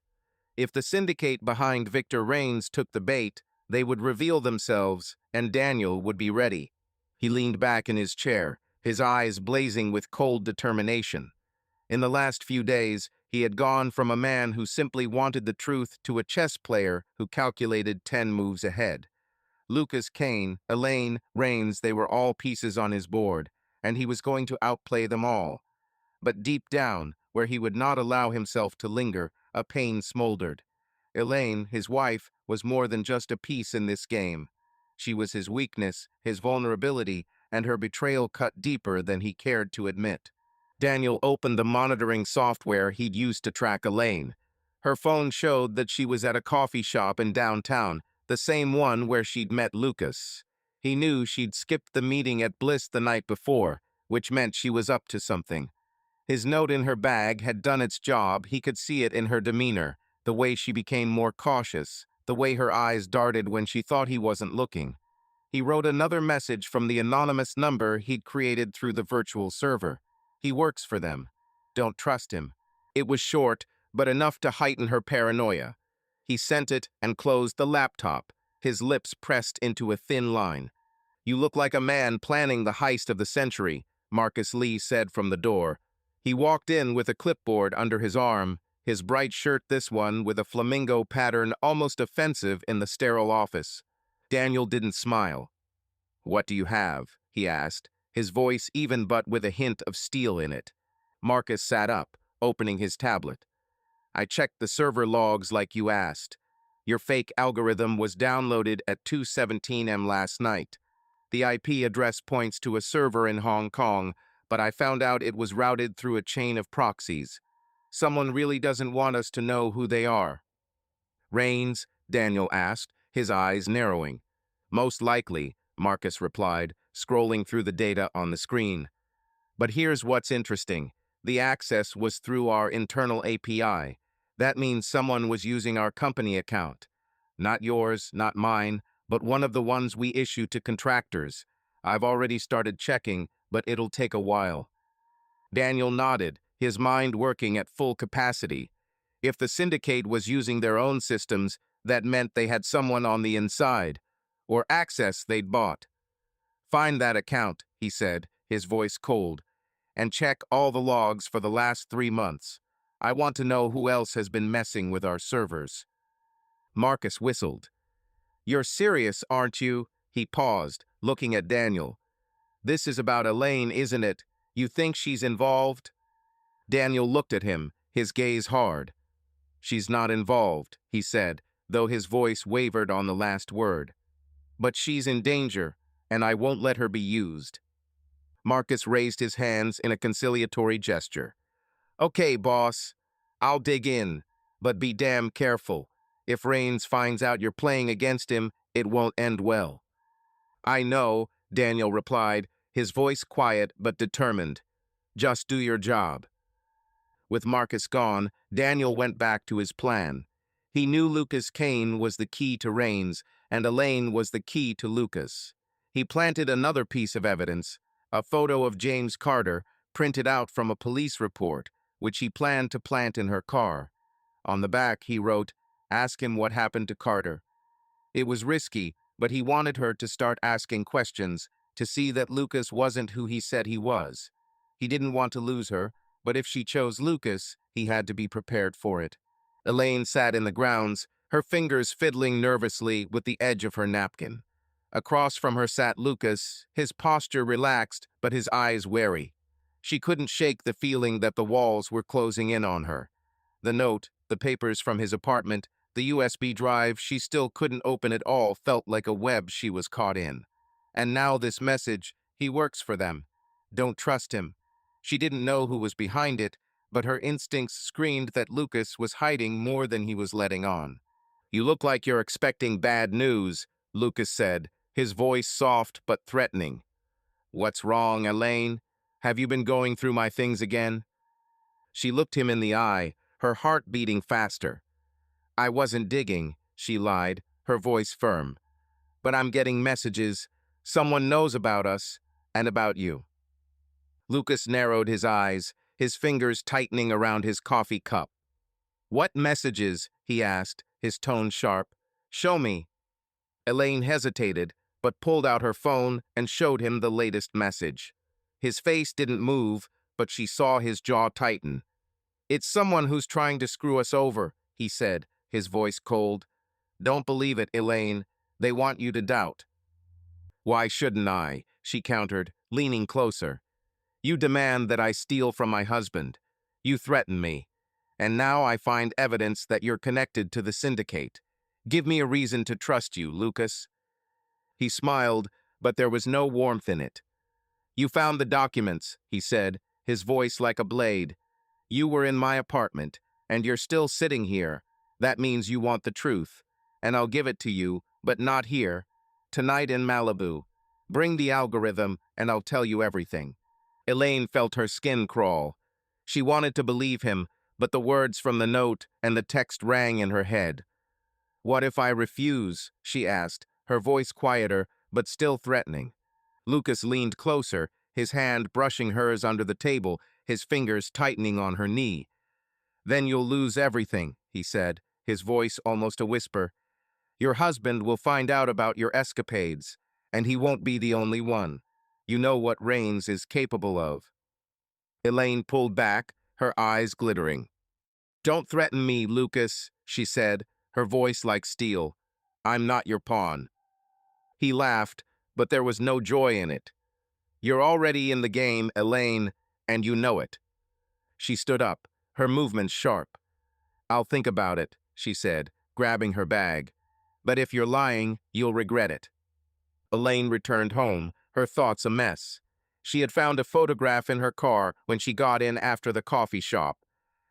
If the syndicate behind Victor Rains took the bait, they would reveal themselves, and Daniel would be ready. He leaned back in his chair, his eyes blazing with cold determination. In the last few days, he had gone from a man who simply wanted the truth to a chess player who calculated 10 moves ahead. Lucas, Kane, Elaine, Rains, they were all pieces on his board, and he was going to outplay them all. But deep down, where he would not allow himself to linger, a pain smoldered. Elaine, his wife, was more than just a piece in this game. She was his weakness, his vulnerability, and her betrayal cut deeper than he cared to admit. Daniel opened the monitoring software he'd used to track Elaine. Her phone showed that she was at a coffee shop in downtown, the same one where she'd met Lucas. He knew she'd skipped the meeting at Bliss the night before, which meant she was up to something. His note in her bag had done its job. He could see it in her demeanor, the way she became more cautious, the way her eyes darted when she thought he wasn't looking. He wrote another message from the anonymous number he'd created through the virtual server. He works for them. Don't trust him. It was short, but enough to heighten her paranoia. He sent it and closed the laptop, his lips pressed into a thin line. "You look like a man planning the heist of the century," Marcus Lee said from the door. He walked in with a clipboard under his arm, his bright shirt, this one with a flamingo pattern almost offensive in the sterile office. Daniel didn't smile. "What do you have?" he asked, his voice even but with a hint of steel in it. Marcus sat up, opening his tablet. "I checked the server logs like you asked. Your fake algorithm was downloaded at 2:17 am last night. The IP address points to a server in Hong Kong, but I found out it was routed through a chain of proxies. Someone really doesn't want us to know who they are." "Rains?" Daniel asked, his eyes narrowing. "Most likely," Marcus replied, scrolling through the data on the screen. "But here's what's interesting. The access was through our internal API. That means someone was using our company account. Not yours, not mine, but one of the ones we issue to contractors. I've already started checking, but it'll take a while." Daniel nodded, his mind working at full capacity. If the syndicate was using their own systems, that meant they had someone on the inside, or access they'd bought. "Find that account," he said, his voice cold, "and check all the logs for the last 3 months. I want to know who else has been messing with our servers." Marcus whistled. "You're serious, aren't you?" He paused, looking at Daniel. "This is about Elaine, isn't it? You think she's involved?" Daniel looked at him, his gaze hard. "She's not involved," he said, though his voice wavered on the last word. "But she's in danger, and I won't let her be used." Marcus raised his hands in a conciliatory gesture. "Okay, boss. I'll dig in, but be damn careful. If Rains finds out you're playing against him, it won't end well." "I know," Daniel replied, his voice quiet but determined. "Just do your job." With Marcus gone, Daniel went back to his plan. He knew Lucas Kane was the key to Rains, and Elaine was the key to Lucas. He planted another piece of evidence, a photo of James Carter, printed out from a police report, which he planned to plant in her car. On the back, he wrote, "Ask him what happened to Carter." It was risky, but he wanted her to start asking questions, to see that Lucas wasn't who he said he was. He didn't want to lose her, but if she chose Lucas, he had to be prepared for it. Elaine sat in the grounds, her fingers fiddling nervously with the edge of her napkin. Across from her sat Lucas, his posture relaxed, but his eyes wary. She couldn't shake the feeling that the walls were closing in on her. The note, the papers from his apartment, the USB drive she still couldn't open at all felt like a web she was caught in. And now this message, he works for them. Don't trust him. She didn't know who was behind it, but her instincts screamed that Lucas was hiding more than he was letting on. "You look like you're expecting bad news," Lucas said, his voice soft but threatening. "What's wrong, Elaine? Have you been going through my things again?" She looked him in the eye, her heart beating faster. "I wasn't digging," she lied, her voice firm. "But I'm getting messages. Someone knows about us, and about you." Lucas narrowed his eyes, his fingers tightening around his coffee cup. "What messages?" he asked, his tone sharp. "Show me." Elaine hesitated, but pulled out her phone and showed him the latest message. His face didn't move, but she saw his jaw tighten. "It's someone who's trying to screw us over," he said, his voice cold. "Don't believe it, Elaine. They want you to doubt." "Why shouldn't I?" she countered, leaning closer. "You demand that I steal from my husband. You threaten me. And now I find evidence that you're connected to the syndicate. Give me a reason to trust you, Lucas." He smiled, but there was no warmth in it. "You found the documents," he said, his voice like a blade. "You were in my apartment, and you're still sitting here. That means you want the truth. And I'll give it to you, but not here. Tonight in Malibu. Bring the algorithm, and I'll tell you everything." Elaine felt her skin crawl. She wanted to believe him, but the words from the note and the text rang in her head. "What if I refuse?" she asked, her voice quieter, but still threatening. Lucas leaned closer, his hand brushing hers under the table, his fingers tightening on her knee. "Then you'll lose everything," he said, his voice almost a whisper. "Your husband will find out about your escapades, and he won't be the only one. You know what Rains is capable of." Elaine pulled back, her eyes glittering. "Don't threaten me, Lucas," she said, her voice like steel. "I'm not your pawn." He laughed, but there was no joy in it. "You're already in the game, Elaine, and you know it." She stood up, her movements sharp. "I'll think about it," she said, grabbing her bag. "But if you're lying, you'll regret it." Elaine returned home, her thoughts a mess. She had found a photograph in her car when she got in after the coffee shop.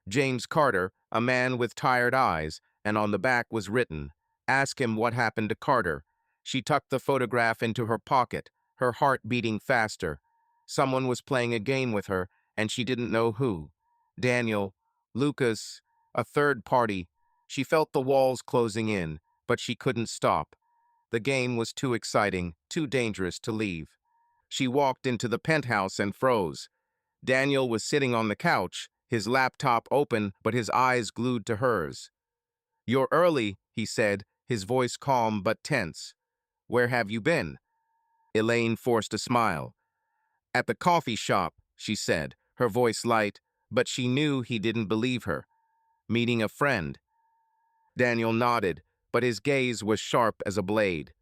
James Carter, a man with tired eyes, and on the back was written, "Ask him what happened to Carter." She tucked the photograph into her pocket, her heart beating faster. Someone was playing a game with her, and she didn't know who. Daniel, Lucas, a third party. She felt the walls closing in, but she couldn't stop. The game was too exciting, too dangerous to leave. She walked into the penthouse and froze. Daniel was sitting on the couch, his laptop open but his eyes glued to hers. "You're early," he said, his voice calm but tense. "Where have you been?" Elaine forced a smile. "At the coffee shop," she said, her voice light, but she knew he didn't believe her. "Meeting a friend." Daniel nodded, but his gaze was sharp as a blade.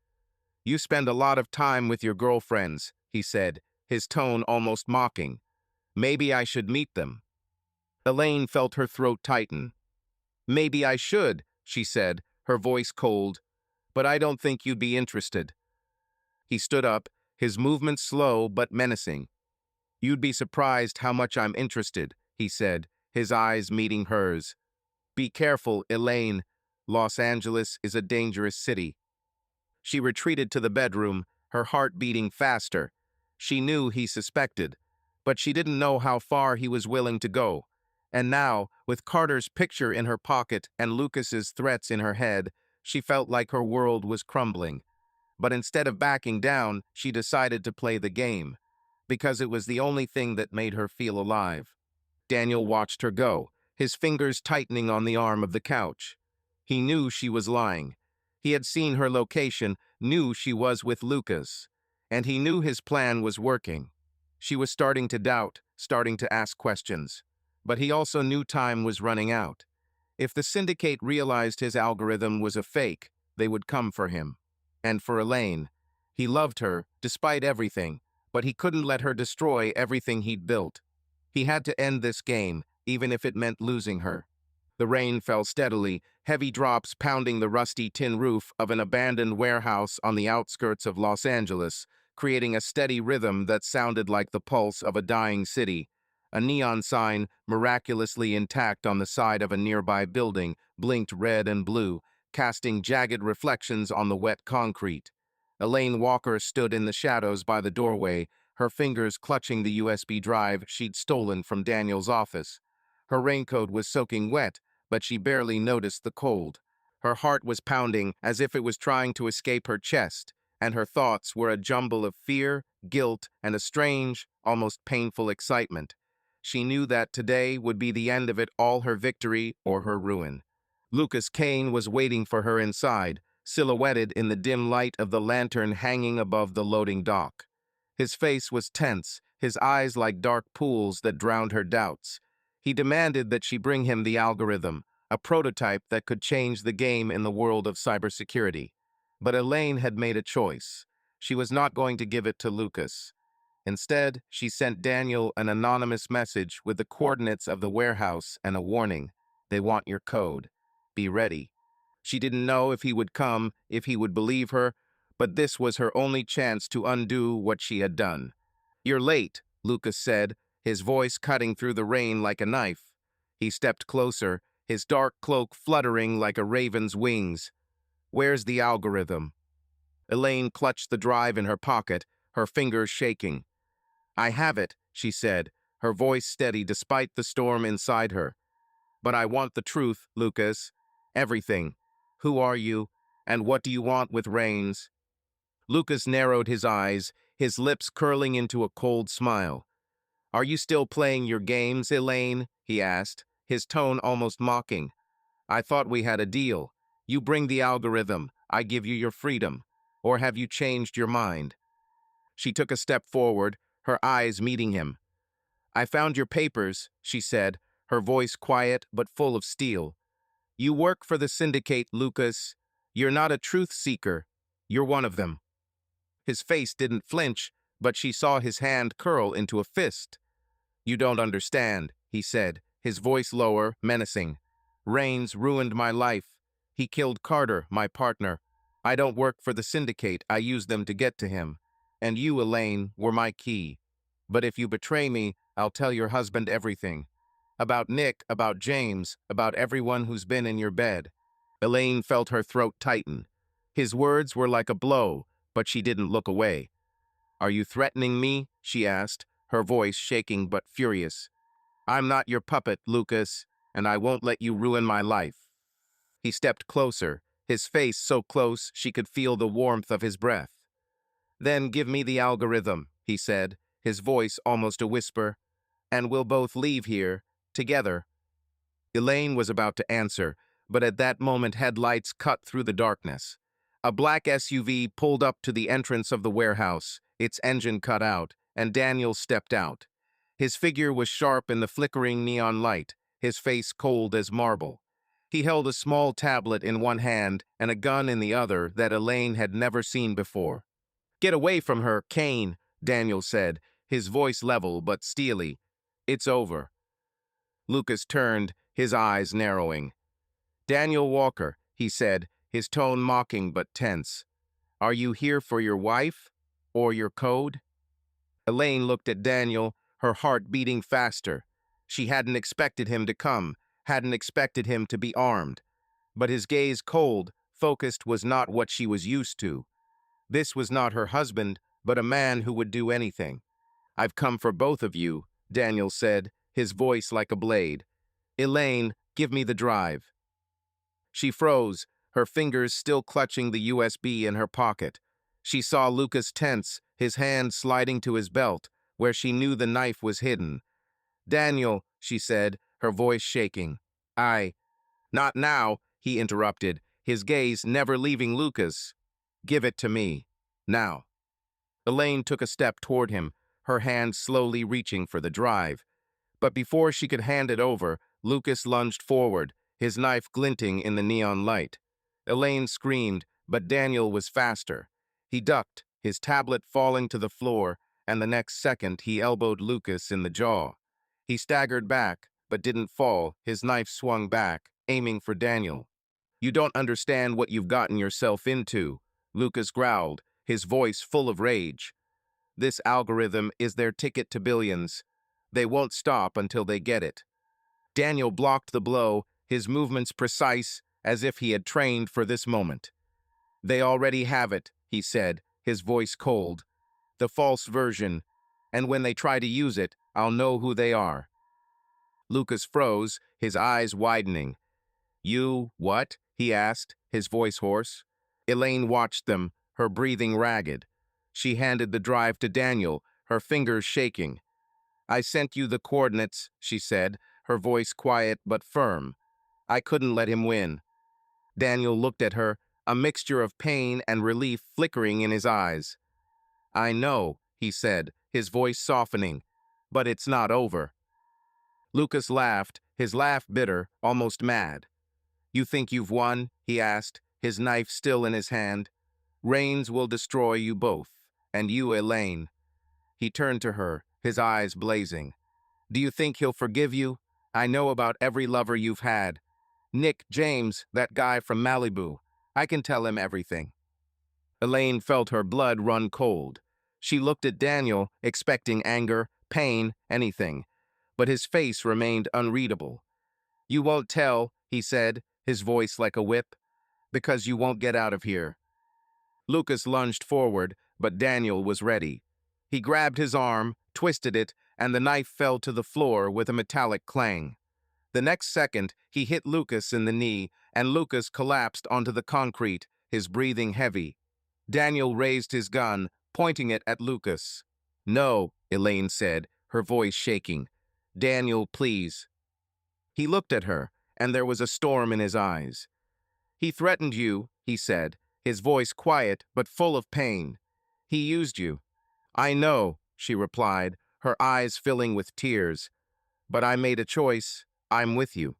"You spend a lot of time with your girlfriends," he said, his tone almost mocking. "Maybe I should meet them." Elaine felt her throat tighten. "Maybe I should," she said, her voice cold, "but I don't think you'd be interested." He stood up, his movements slow but menacing. "You'd be surprised how much I'm interested," he said, his eyes meeting hers. "Be careful, Elaine. Los Angeles is a dangerous city." She retreated to the bedroom, her heart beating faster. She knew he suspected, but she didn't know how far he was willing to go. And now, with Carter's picture in her pocket and Lucas's threats in her head, she felt like her world was crumbling. But instead of backing down, she decided to play the game, because it was the only thing that made her feel alive. Daniel watched her go, his fingers tightening on the arm of the couch. He knew she was lying. He had seen her location, knew she was with Lucas, and he knew his plan was working. She was starting to doubt, starting to ask questions. But he also knew time was running out. If the syndicate realized his algorithm was a fake, they would come for him. And for Elaine, he loved her, despite everything, but he couldn't let her destroy everything he'd built. He had to end this game, even if it meant losing her. The rain fell steadily, heavy drops pounding the rusty tin roof of an abandoned warehouse on the outskirts of Los Angeles, creating a steady rhythm that sounded like the pulse of a dying city. A neon sign, miraculously intact on the side of a nearby building, blinked red and blue, casting jagged reflections on the wet concrete. Elaine Walker stood in the shadows by the doorway, her fingers clutching the USB drive she'd stolen from Daniel's office. Her raincoat was soaking wet, but she barely noticed the cold. Her heart was pounding as if it was trying to escape her chest, and her thoughts were a jumble of fear, guilt, and a strange, almost painful excitement. She knew that today would be the end of it, all, her victory or her ruin. Lucas Kane was waiting for her inside, silhouetted in the dim light of the lantern hanging above the loading dock. His face was tense, his eyes like dark pools that drowned her doubts. He demanded that she bring him the algorithm, a prototype that could change the game in the world of cybersecurity. But Elaine had made a choice. She was not going to give it to Lucas. Instead, she sent Daniel an anonymous message with the coordinates of the warehouse and a warning. They want your code. Be ready. She didn't know if he would come, if he would believe her, but this was her only chance to undo what she had done. You're late, Lucas said, his voice cutting through the rain like a knife. He stepped closer, his dark cloak fluttering like a raven's wings. Where's the algorithm? Elaine clutched the drive in her pocket, her fingers shaking. I have it, she said, her voice steady despite the storm inside her. But I want the truth, Lucas. Everything. Who are you? And what do you want with Rains? Lucas narrowed his eyes, his lips curling into a cold smile. Are you still playing your games, Elaine? He asked, his tone almost mocking. I thought we had a deal. You bring the algorithm, I give you your freedom. Or have you changed your mind? She took a step forward, her eyes meeting him. I found your papers, she said, her voice quiet but full of steel. You work for the syndicate, Lucas. You're not a truth seeker. You're one of them. His face didn't flinch, but she saw his hand curl into a fist. You don't understand, he said, his voice lower, menacing. Rains ruined my life. He killed Carter, my partner. I don't work for the syndicate, I use them to get to him. And you, Elaine, were my key. But if you betray me, I'll tell your husband everything. About Nick, about James, about everyone who's been in your bed. Elaine felt her throat tighten. His words were like a blow, but she didn't look away. Are you threatening me? She asked, her voice shaking but furious. I'm not your puppet, Lucas, and I won't let you ruin my life. He stepped closer, his face so close she could feel the warmth of his breath. Then give me the algorithm, he said, his voice almost a whisper, and we'll both leave here, together. Elaine was about to answer, but at that moment headlights cut through the darkness. A black SUV pulled up to the entrance of the warehouse, its engine cut out, and Daniel stepped out. His figure was sharp in the flickering neon light, his face cold as marble. He held a small tablet in one hand and a gun in the other that Elaine had never seen before. Get away from her, Kane, Daniel said, his voice level but steely. It's over. Lucas turned, his eyes narrowing. Daniel Walker, he said, his tone mocking but tense. Are you here for your wife? Or your code? Elaine looked at Daniel, her heart beating faster. She hadn't expected him to come, hadn't expected him to be armed. But his gaze cold, focused was not what she was used to. This was not her husband, but a man who would do anything. I've come for both of you, Daniel said, his voice like a blade. Elaine, give me the drive. She froze, her fingers still clutching the USB in her pocket. She saw Lucas tense, his hand sliding to his belt, where she knew the knife was hidden. Daniel, she said, her voice shaking. Not now, he interrupted, his gaze never leaving Lucas. Give it to me. Now. Elaine took a step toward him, her hand slowly reaching for the drive. But before she could hand it over, Lucas lunged forward, his knife glinting in the neon light. Elaine screamed, but Daniel was faster. He ducked, his tablet falling to the floor, and the next second he elbowed Lucas in the jaw. He staggered back, but didn't fall, his knife swung back, aiming for Daniel. You don't understand what you've gotten yourself into, Lucas growled, his voice full of rage. This algorithm is their ticket to billions. They won't stop until they get it. Daniel blocked the blow, his movements precise, as if he had trained for this moment. They already have it, he said, his voice cold. The false version, and when they try to use it, I'll know who they are. Lucas froze, his eyes widening. You, what? He asked, his voice hoarse. Elaine watched them, her breathing ragged. She handed the drive to Daniel, her fingers shaking. I sent you the coordinates, she said, her voice quiet but firm. I couldn't let him win. Daniel looked at her, a mixture of pain and relief flickering in his eyes. I know, he said, his voice softening. But it's not over. Lucas laughed, his laugh bitter, almost mad. You think you've won? He asked, his knife still in his hand. Rains will destroy you both, and you, Elaine. He turned to her, his eyes blazing. Do you think he'll forgive you? I know about every lover you've had. Nick, James, that guy from Malibu. I can tell him everything. Elaine felt her blood run cold. She looked at Daniel, expecting anger, pain, anything. But his face remained unreadable. You won't tell, he said, his voice like a whip, because you won't get out of here. Lucas lunged forward, but Daniel was ready. He grabbed his arm, twisted it, and the knife fell to the floor with a metallic clang. The next second, he hit Lucas in the knee, and Lucas collapsed onto the concrete, his breathing heavy. Daniel raised his gun, pointing it at Lucas. No, Elaine said, her voice shaking. Daniel, please. He looked at her, and there was a storm in his eyes. He threatened you, he said, his voice quiet but full of pain. He used you. I know, she replied, her eyes filling with tears. But I made a choice. I'm with you.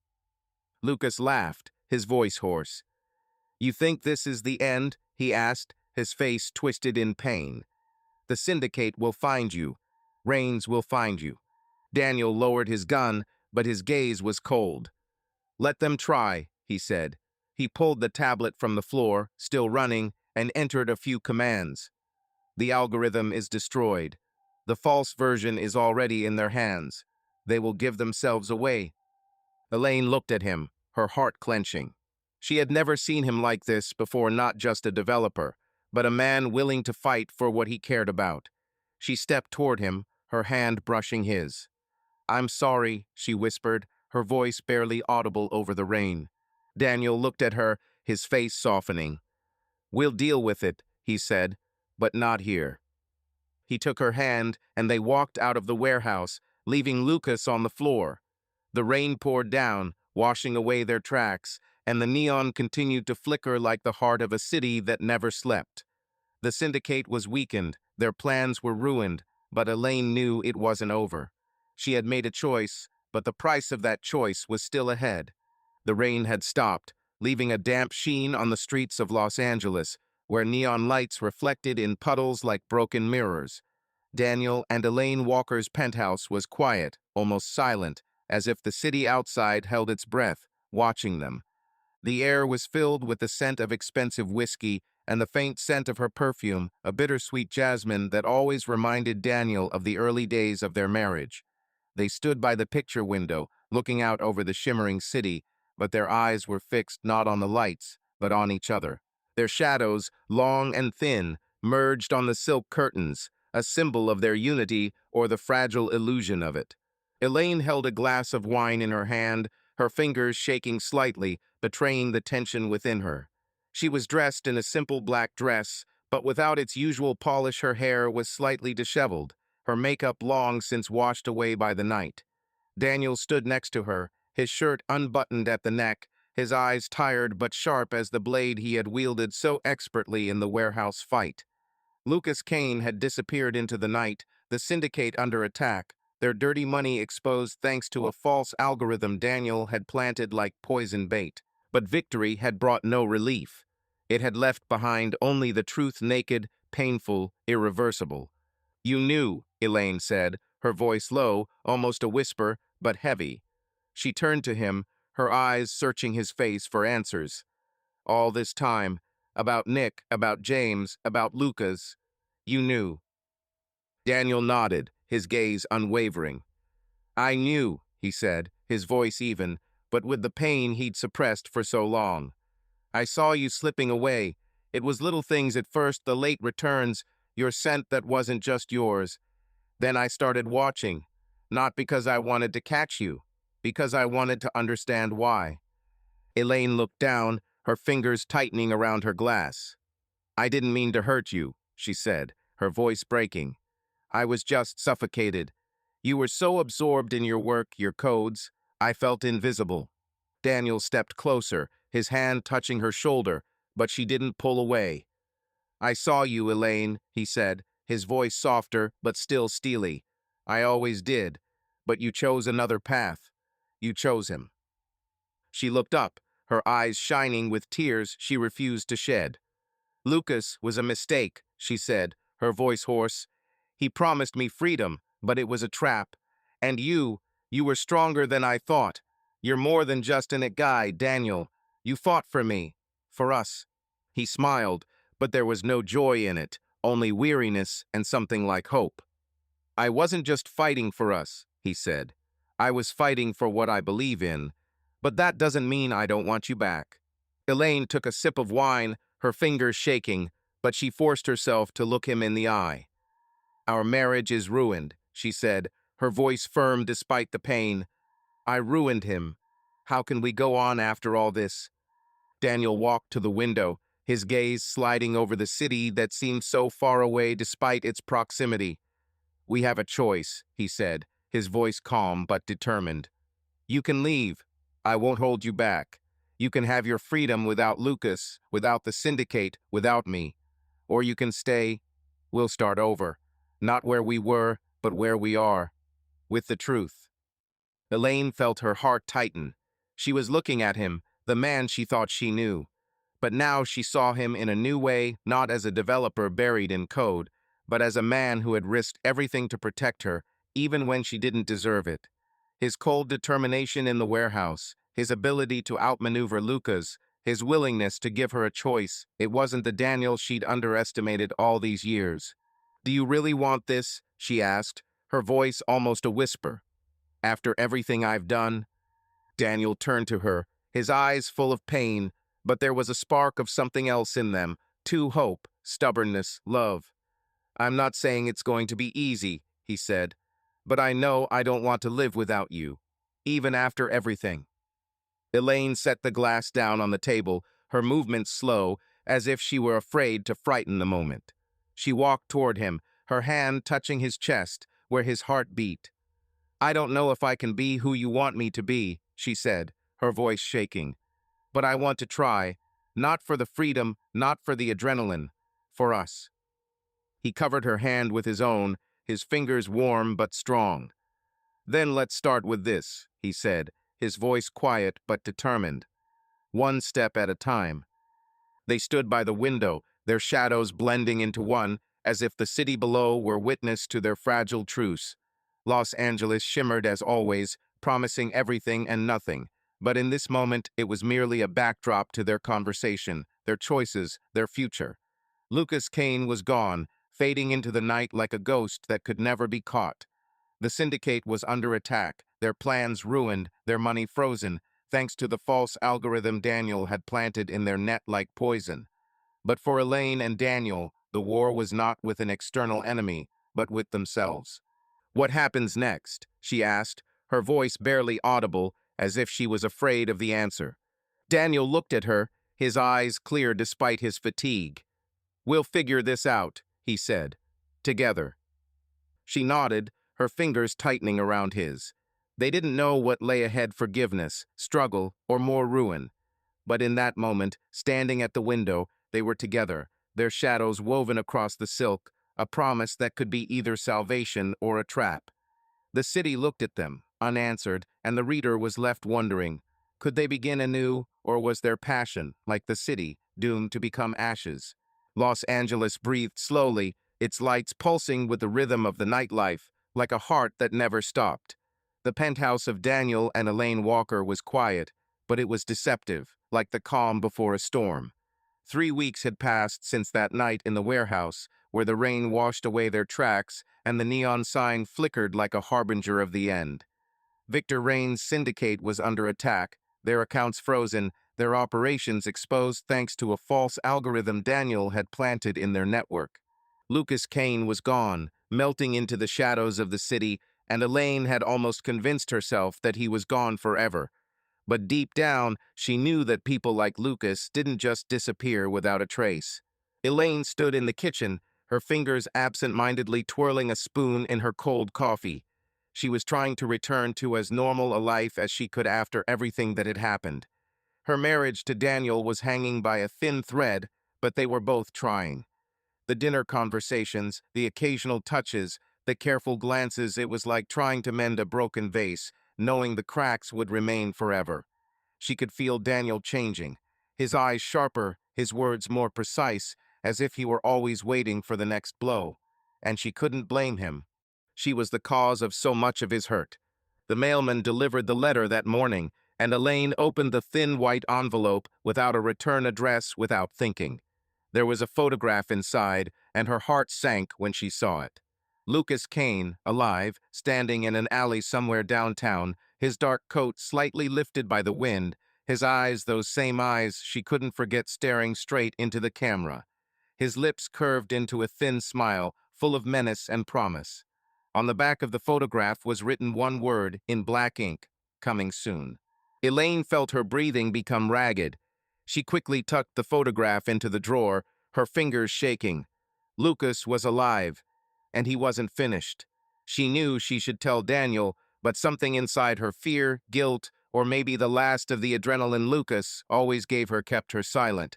Lucas laughed, his voice hoarse. You think this is the end? He asked, his face twisted in pain. The syndicate will find you. Rains will find you. Daniel lowered his gun, but his gaze was cold. Let them try, he said. He pulled the tablet from the floor, still running, and entered a few commands. The algorithm is destroyed. The false version is already in their hands. They will give themselves away. Elaine looked at him, her heart clenching. She had never seen him like this before, not just a developer, but a man willing to fight for what he cared about. She stepped toward him, her hand brushing his. I'm sorry, she whispered, her voice barely audible over the rain. Daniel looked at her, his face softening. We'll deal with it, he said, but not here. He took her hand, and they walked out of the warehouse, leaving Lucas on the floor. The rain poured down, washing away their tracks, and the neon continued to flicker like the heart of a city that never slept. The syndicate was weakened, their plans were ruined, but Elaine knew it wasn't over. She had made a choice, but the price of that choice was still ahead. The rain had stopped, leaving a damp sheen on the streets of Los Angeles, where neon lights reflected in puddles like broken mirrors. Daniel and Elaine Walker's penthouse was quiet, almost silent, as if the city outside held its breath, watching them. The air was filled with the scent of expensive whiskey and the faint scent of her perfume, a bittersweet jasmine that always reminded Daniel of the early days of their marriage. They stood by the picture window, looking out over the shimmering city, but their eyes were fixed not on the lights, but on each other. Their shadows, long and thin, merged on the silk curtains, a symbol of their unity or the fragile illusion of it. Elaine held a glass of wine in her hand, her fingers shaking slightly, betraying the tension within her. She was dressed in a simple black dress, but without its usual polish her hair was slightly disheveled, her makeup long since washed away by the night. Daniel stood next to her, his shirt unbuttoned at the neck, his eyes tired but sharp as the blade he had wielded so expertly in the warehouse fight. Lucas Kane had disappeared into the night, the syndicate under attack, their dirty money exposed thanks to a false algorithm Daniel had planted like poison bait. But victory had brought no relief. It had left behind only the truth naked, painful, irreversible. You knew, Elaine said, her voice low, almost a whisper, but heavy. She turned to him, her eyes searching his face for answers. All this time, about Nick, about James, about Lucas, you knew. Daniel nodded, his gaze unwavering. I knew, he said, his voice even, but with the pain he'd suppressed for so long. I saw you slipping away. It was little things at first, the late returns, your scent that wasn't just yours. Then I started watching, not because I wanted to catch you, because I wanted to understand why. Elaine looked down, her fingers tightening around her glass. I didn't mean to hurt you, she said, her voice breaking. I was just suffocated. You were so absorbed in your work, your codes, I felt invisible. Daniel stepped closer, his hand touching her shoulder, but she didn't pull away. I saw you, Elaine, he said, his voice softer but still steely. "I always did, but you chose another path. You chose him." She looked up, her eyes shining with tears she refused to shed. "Lucas was a mistake," she said, her voice hoarse. "He promised me freedom, but it was a trap. And you were stronger than I thought. You're more than just a guy, Daniel. You fought for me, for us." He smiled, but there was no joy in it, only weariness and something like hope. "I wasn't just fighting for us," he said. "I was fighting for what I believe in. But that doesn't mean I don't want you back." Elaine took a sip of wine, her fingers shaking, but she forced herself to look him in the eye. "Our marriage is ruined," she said, her voice firm despite the pain. "I ruined him. How can we go on after all this?" Daniel walked to the window, his gaze sliding over the city that seemed so far away despite its proximity. "We have a choice," he said, his voice calm but determined. "You can leave. I won't hold you back. You can have your freedom without Lucas, without the syndicate, without me. Or you can stay. We'll start over. Not where we were, but where we are. With the truth." Elaine felt her heart tighten. She was looking at him, the man she thought she knew. But now she saw him in a new way, not as a developer buried in code, but as a man who had risked everything to protect her, even when she didn't deserve it. His cold determination in the warehouse, his ability to outmaneuver Lucas, his willingness to give her a choice, it wasn't the Daniel she'd underestimated all these years. "Do you really want this?" she asked, her voice almost a whisper. "After everything I've done?" Daniel turned to her, his eyes full of pain, but there was a spark of something else in them, too hope, stubbornness, love. "I'm not saying it's going to be easy," he said, "but I know I don't want to live without you, even after everything." Elaine set the glass down on the table, her movements slow, as if she were afraid to frighten the moment. She walked toward him, her hand touching his chest, where his heart beat. "I don't know if I can be who you want me to be," she said, her voice shaking. "But I want to try, not for the freedom, not for the adrenaline, for us." He covered her hand with his own, his fingers warm but strong. "Then let's start with this," he said, his voice quiet but determined. "One step at a time." They stood by the window, their shadows blending into one, as if the city below were witness to their fragile truce. Los Angeles shimmered as always, promising everything and nothing. But in this moment, it was merely a backdrop to their conversation, their choices, their future. Lucas Kane was gone, fading into the night like a ghost that could never be caught. The syndicate was under attack, their plans ruined, their money frozen, thanks to the false algorithm Daniel had planted in their net like poison. But for Elaine and Daniel, the war was not with an external enemy, but with themselves. "What happens next?" she asked, her voice barely audible, as if she was afraid of the answer. Daniel looked at her, his eyes clear despite his fatigue. "We'll figure this out," he said. "Together." She nodded, her fingers tightening around his. They didn't know what lay ahead: forgiveness, struggle, or more ruin. But in that moment, standing at the window, they were together, their shadows woven across the silk, a promise that could be either salvation or a trap. The city looked at them, unanswered, and the reader was left wondering, could they begin anew, or was their passion, like the city, doomed to become ashes? Los Angeles breathed slowly, its lights pulsing with the rhythm of the nightlife, like a heart that never stopped. The penthouse of Daniel and Elaine Walker was quiet, but it was deceptive, like the calm before a storm. 3 weeks had passed since that night in the warehouse, where the rain washed away their tracks and the neon sign flickered like a harbinger of the end. Victor Rain's syndicate was under attack, their accounts frozen, their operations exposed thanks to a false algorithm Daniel had planted in their network. Lucas Kane was gone, melting into the shadows of the city, and Elaine had almost convinced herself that he was gone forever. But deep down, she knew that people like Lucas didn't just disappear without a trace. Elaine stood in the kitchen, her fingers absent-mindedly twirling a spoon in her cold coffee. She was trying to return to as normal a life as she could after everything that had happened. Her marriage to Daniel was hanging by a thin thread, but they were both trying. The dinner conversations, the occasional touches, the careful glances. It was like trying to mend a broken vase, knowing the cracks would remain forever. She could feel Daniel changing, his eyes sharper, his words more precise, as if he were always waiting for the next blow. And she couldn't blame him. She was the cause of so much of his hurt. The mailman delivered the letter that morning, and Elaine opened the thin white envelope without a return address, without thinking. There was a photograph inside, and her heart sank when she saw it. Lucas Kane, alive, standing in an alley somewhere downtown, his dark coat slightly lifted by the wind, his eyes, those same eyes she couldn't forget, staring straight into the camera. His lips curved into a thin smile, full of menace and promise. On the back of the photograph was written one word in black ink: coming soon. Elaine felt her breathing become ragged. She quickly tucked the photograph into the drawer, her fingers shaking. Lucas was alive, and he wasn't finished. She knew she should tell Daniel, but something inside her, fear, guilt, or maybe the last of the adrenaline Lucas always gave her, kept her silent.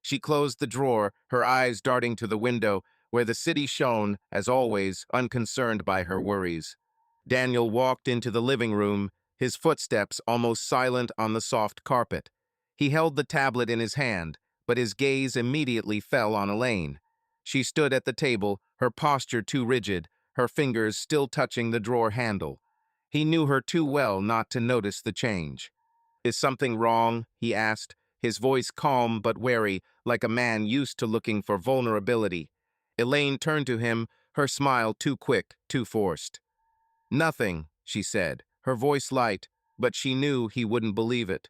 She closed the drawer, her eyes darting to the window, where the city shone, as always, unconcerned by her worries. Daniel walked into the living room, his footsteps almost silent on the soft carpet. He held the tablet in his hand, but his gaze immediately fell on Elaine. She stood at the table, her posture too rigid, her fingers still touching the drawer handle. He knew her too well not to notice the change. "Is something wrong?" he asked, his voice calm but wary, like a man used to looking for vulnerability. Elaine turned to him, her smile too quick, too forced. "Nothing," she said, her voice light, but she knew he wouldn't believe it.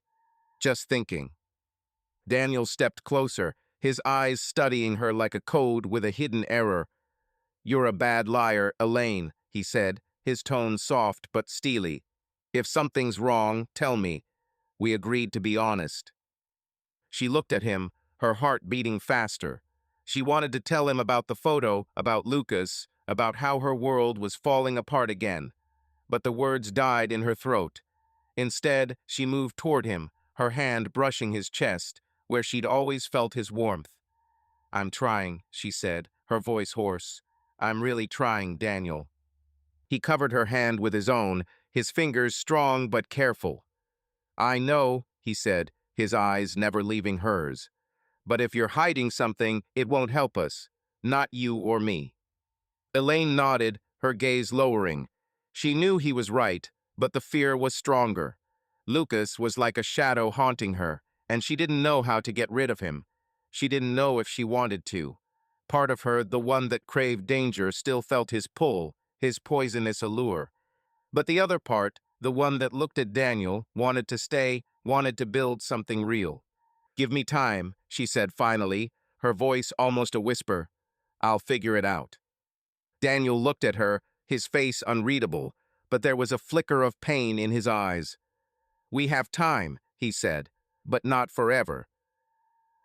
"Just thinking." Daniel stepped closer, his eyes studying her like a code with a hidden error. "You're a bad liar, Elaine," he said, his tone soft but steely. "If something's wrong, tell me. We agreed to be honest." She looked at him, her heart beating faster. She wanted to tell him about the photo, about Lucas, about how her world was falling apart again. But the words died in her throat. Instead, she moved toward him, her hand brushing his chest, where she'd always felt his warmth. "I'm trying," she said, her voice hoarse. "I'm really trying, Daniel." He covered her hand with his own, his fingers strong but careful. "I know," he said, his eyes never leaving hers. "But if you're hiding something, it won't help us. Not you or me." Elaine nodded, her gaze lowering. She knew he was right, but the fear was stronger. Lucas was like a shadow haunting her, and she didn't know how to get rid of him. She didn't know if she wanted to. Part of her, the one that craved danger, still felt his pull, his poisonous allure. But the other part, the one that looked at Daniel, wanted to stay, wanted to build something real. "Give me time," she said finally, her voice almost a whisper. "I'll figure it out." Daniel looked at her, his face unreadable, but there was a flicker of pain in his eyes. "We have time," he said, "but not forever."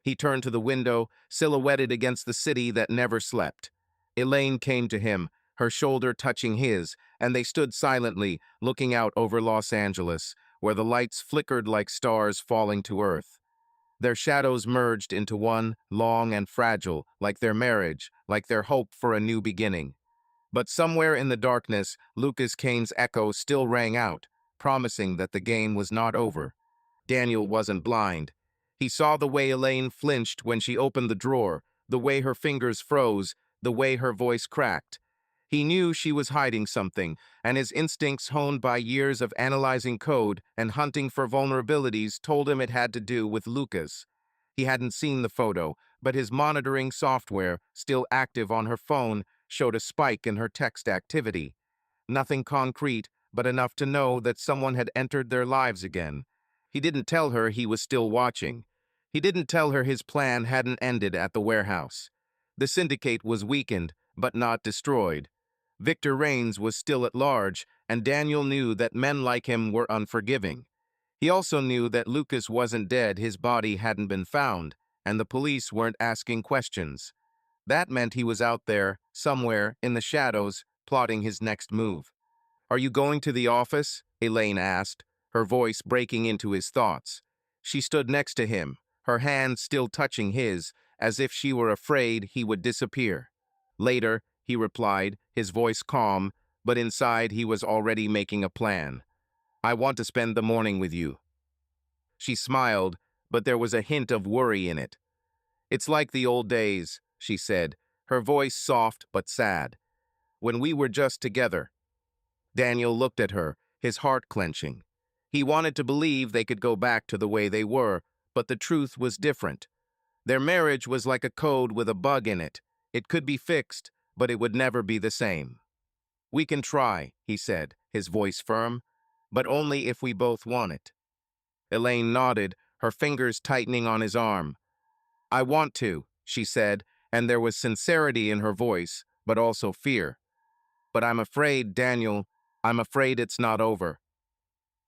He turned to the window, silhouetted against the city that never slept. Elaine came to him, her shoulder touching his, and they stood silently, looking out over Los Angeles, where the lights flickered like stars falling to earth. Their shadows merged into one, long and fragile, like their marriage, like their hope for a new beginning. But somewhere in the darkness, Lucas Kane's echo still rang out, promising that the game was not over. Daniel wasn't blind. He saw the way Elaine flinched when she opened the drawer, the way her fingers froze, the way her voice cracked. He knew she was hiding something, and his instincts, honed by years of analyzing code and hunting for vulnerabilities, told him it had to do with Lucas. He hadn't seen the photo, but his monitoring software, still active on her phone, showed a spike in her text activity. Nothing concrete, but enough to know that someone had entered their lives again. He didn't tell her he was still watching. He didn't tell her his plan hadn't ended at the warehouse. The syndicate was weakened, but not destroyed. Victor Raines was still at large, and Daniel knew that men like him were unforgiving. He also knew that Lucas wasn't dead, his body hadn't been found, and the police weren't asking questions. That meant he was out there, somewhere, in the shadows, plotting his next move. "Are you going to the office?" Elaine asked, her voice breaking into his thoughts. She stood next to him, her hand still touching his, as if she were afraid he would disappear. Later, he replied, his voice calm, but inside he was already making a plan. I want to spend the morning with you. She smiled, but there was a hint of worry in it. It's like the old days, she said, her voice soft but sad. When we were just together. Daniel looked at her, his heart clenching. He wanted to believe they could go back to the way they were, but the truth was different. Their marriage was like a code with a bug in it. It could be fixed, but it would never be the same. We can try, he said, his voice firm, but only if we both want it. Elaine nodded, her fingers tightening on his arm. I want to, she said, and there was sincerity in her voice, but also fear. But I'm afraid, Daniel, I'm afraid it's not over.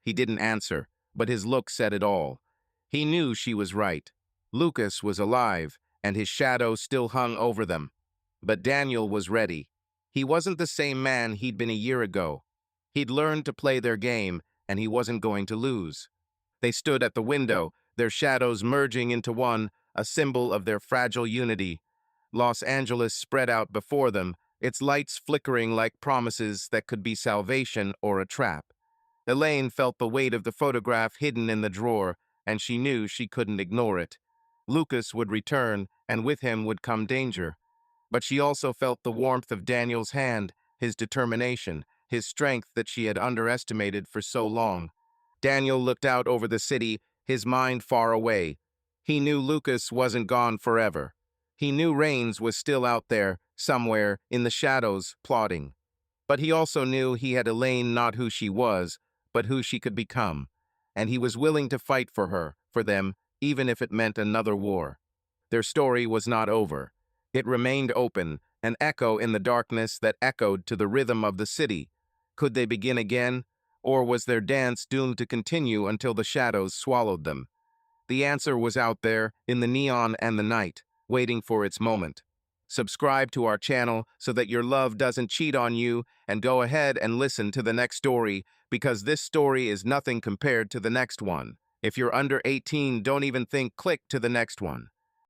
He didn't answer, but his look said it all. He knew she was right. Lucas was alive, and his shadow still hung over them. But Daniel was ready. He wasn't the same man he'd been a year ago. He'd learned to play their game, and he wasn't going to lose. They stood at the window, their shadows merging into one, a symbol of their fragile unity. Los Angeles spread out before them, its lights flickering like promises that could be salvation or a trap. Elaine felt the weight of the photograph hidden in the drawer, and she knew she couldn't ignore it. Lucas would return, and with him would come danger. But she also felt the warmth of Daniel's hand, his determination, his strength that she had underestimated for so long. Daniel looked out over the city, his mind far away. He knew Lucas wasn't gone forever. He knew Rains was still out there, somewhere, in the shadows, plotting. But he also knew he had Elaine not who she was, but who she could become. And he was willing to fight for her, for them, even if it meant another war. Their story was not over. It remained open, an echo in the darkness that echoed to the rhythm of the city. Could they begin again? Or was their dance doomed to continue until the shadows swallowed them? The answer was out there, in the neon and the night, waiting for its moment. Subscribe to our channel so that your love doesn't cheat on you, and go ahead and listen to the next story, because this story is nothing compared to the next one. If you're under 18, don't even think, click to the next one.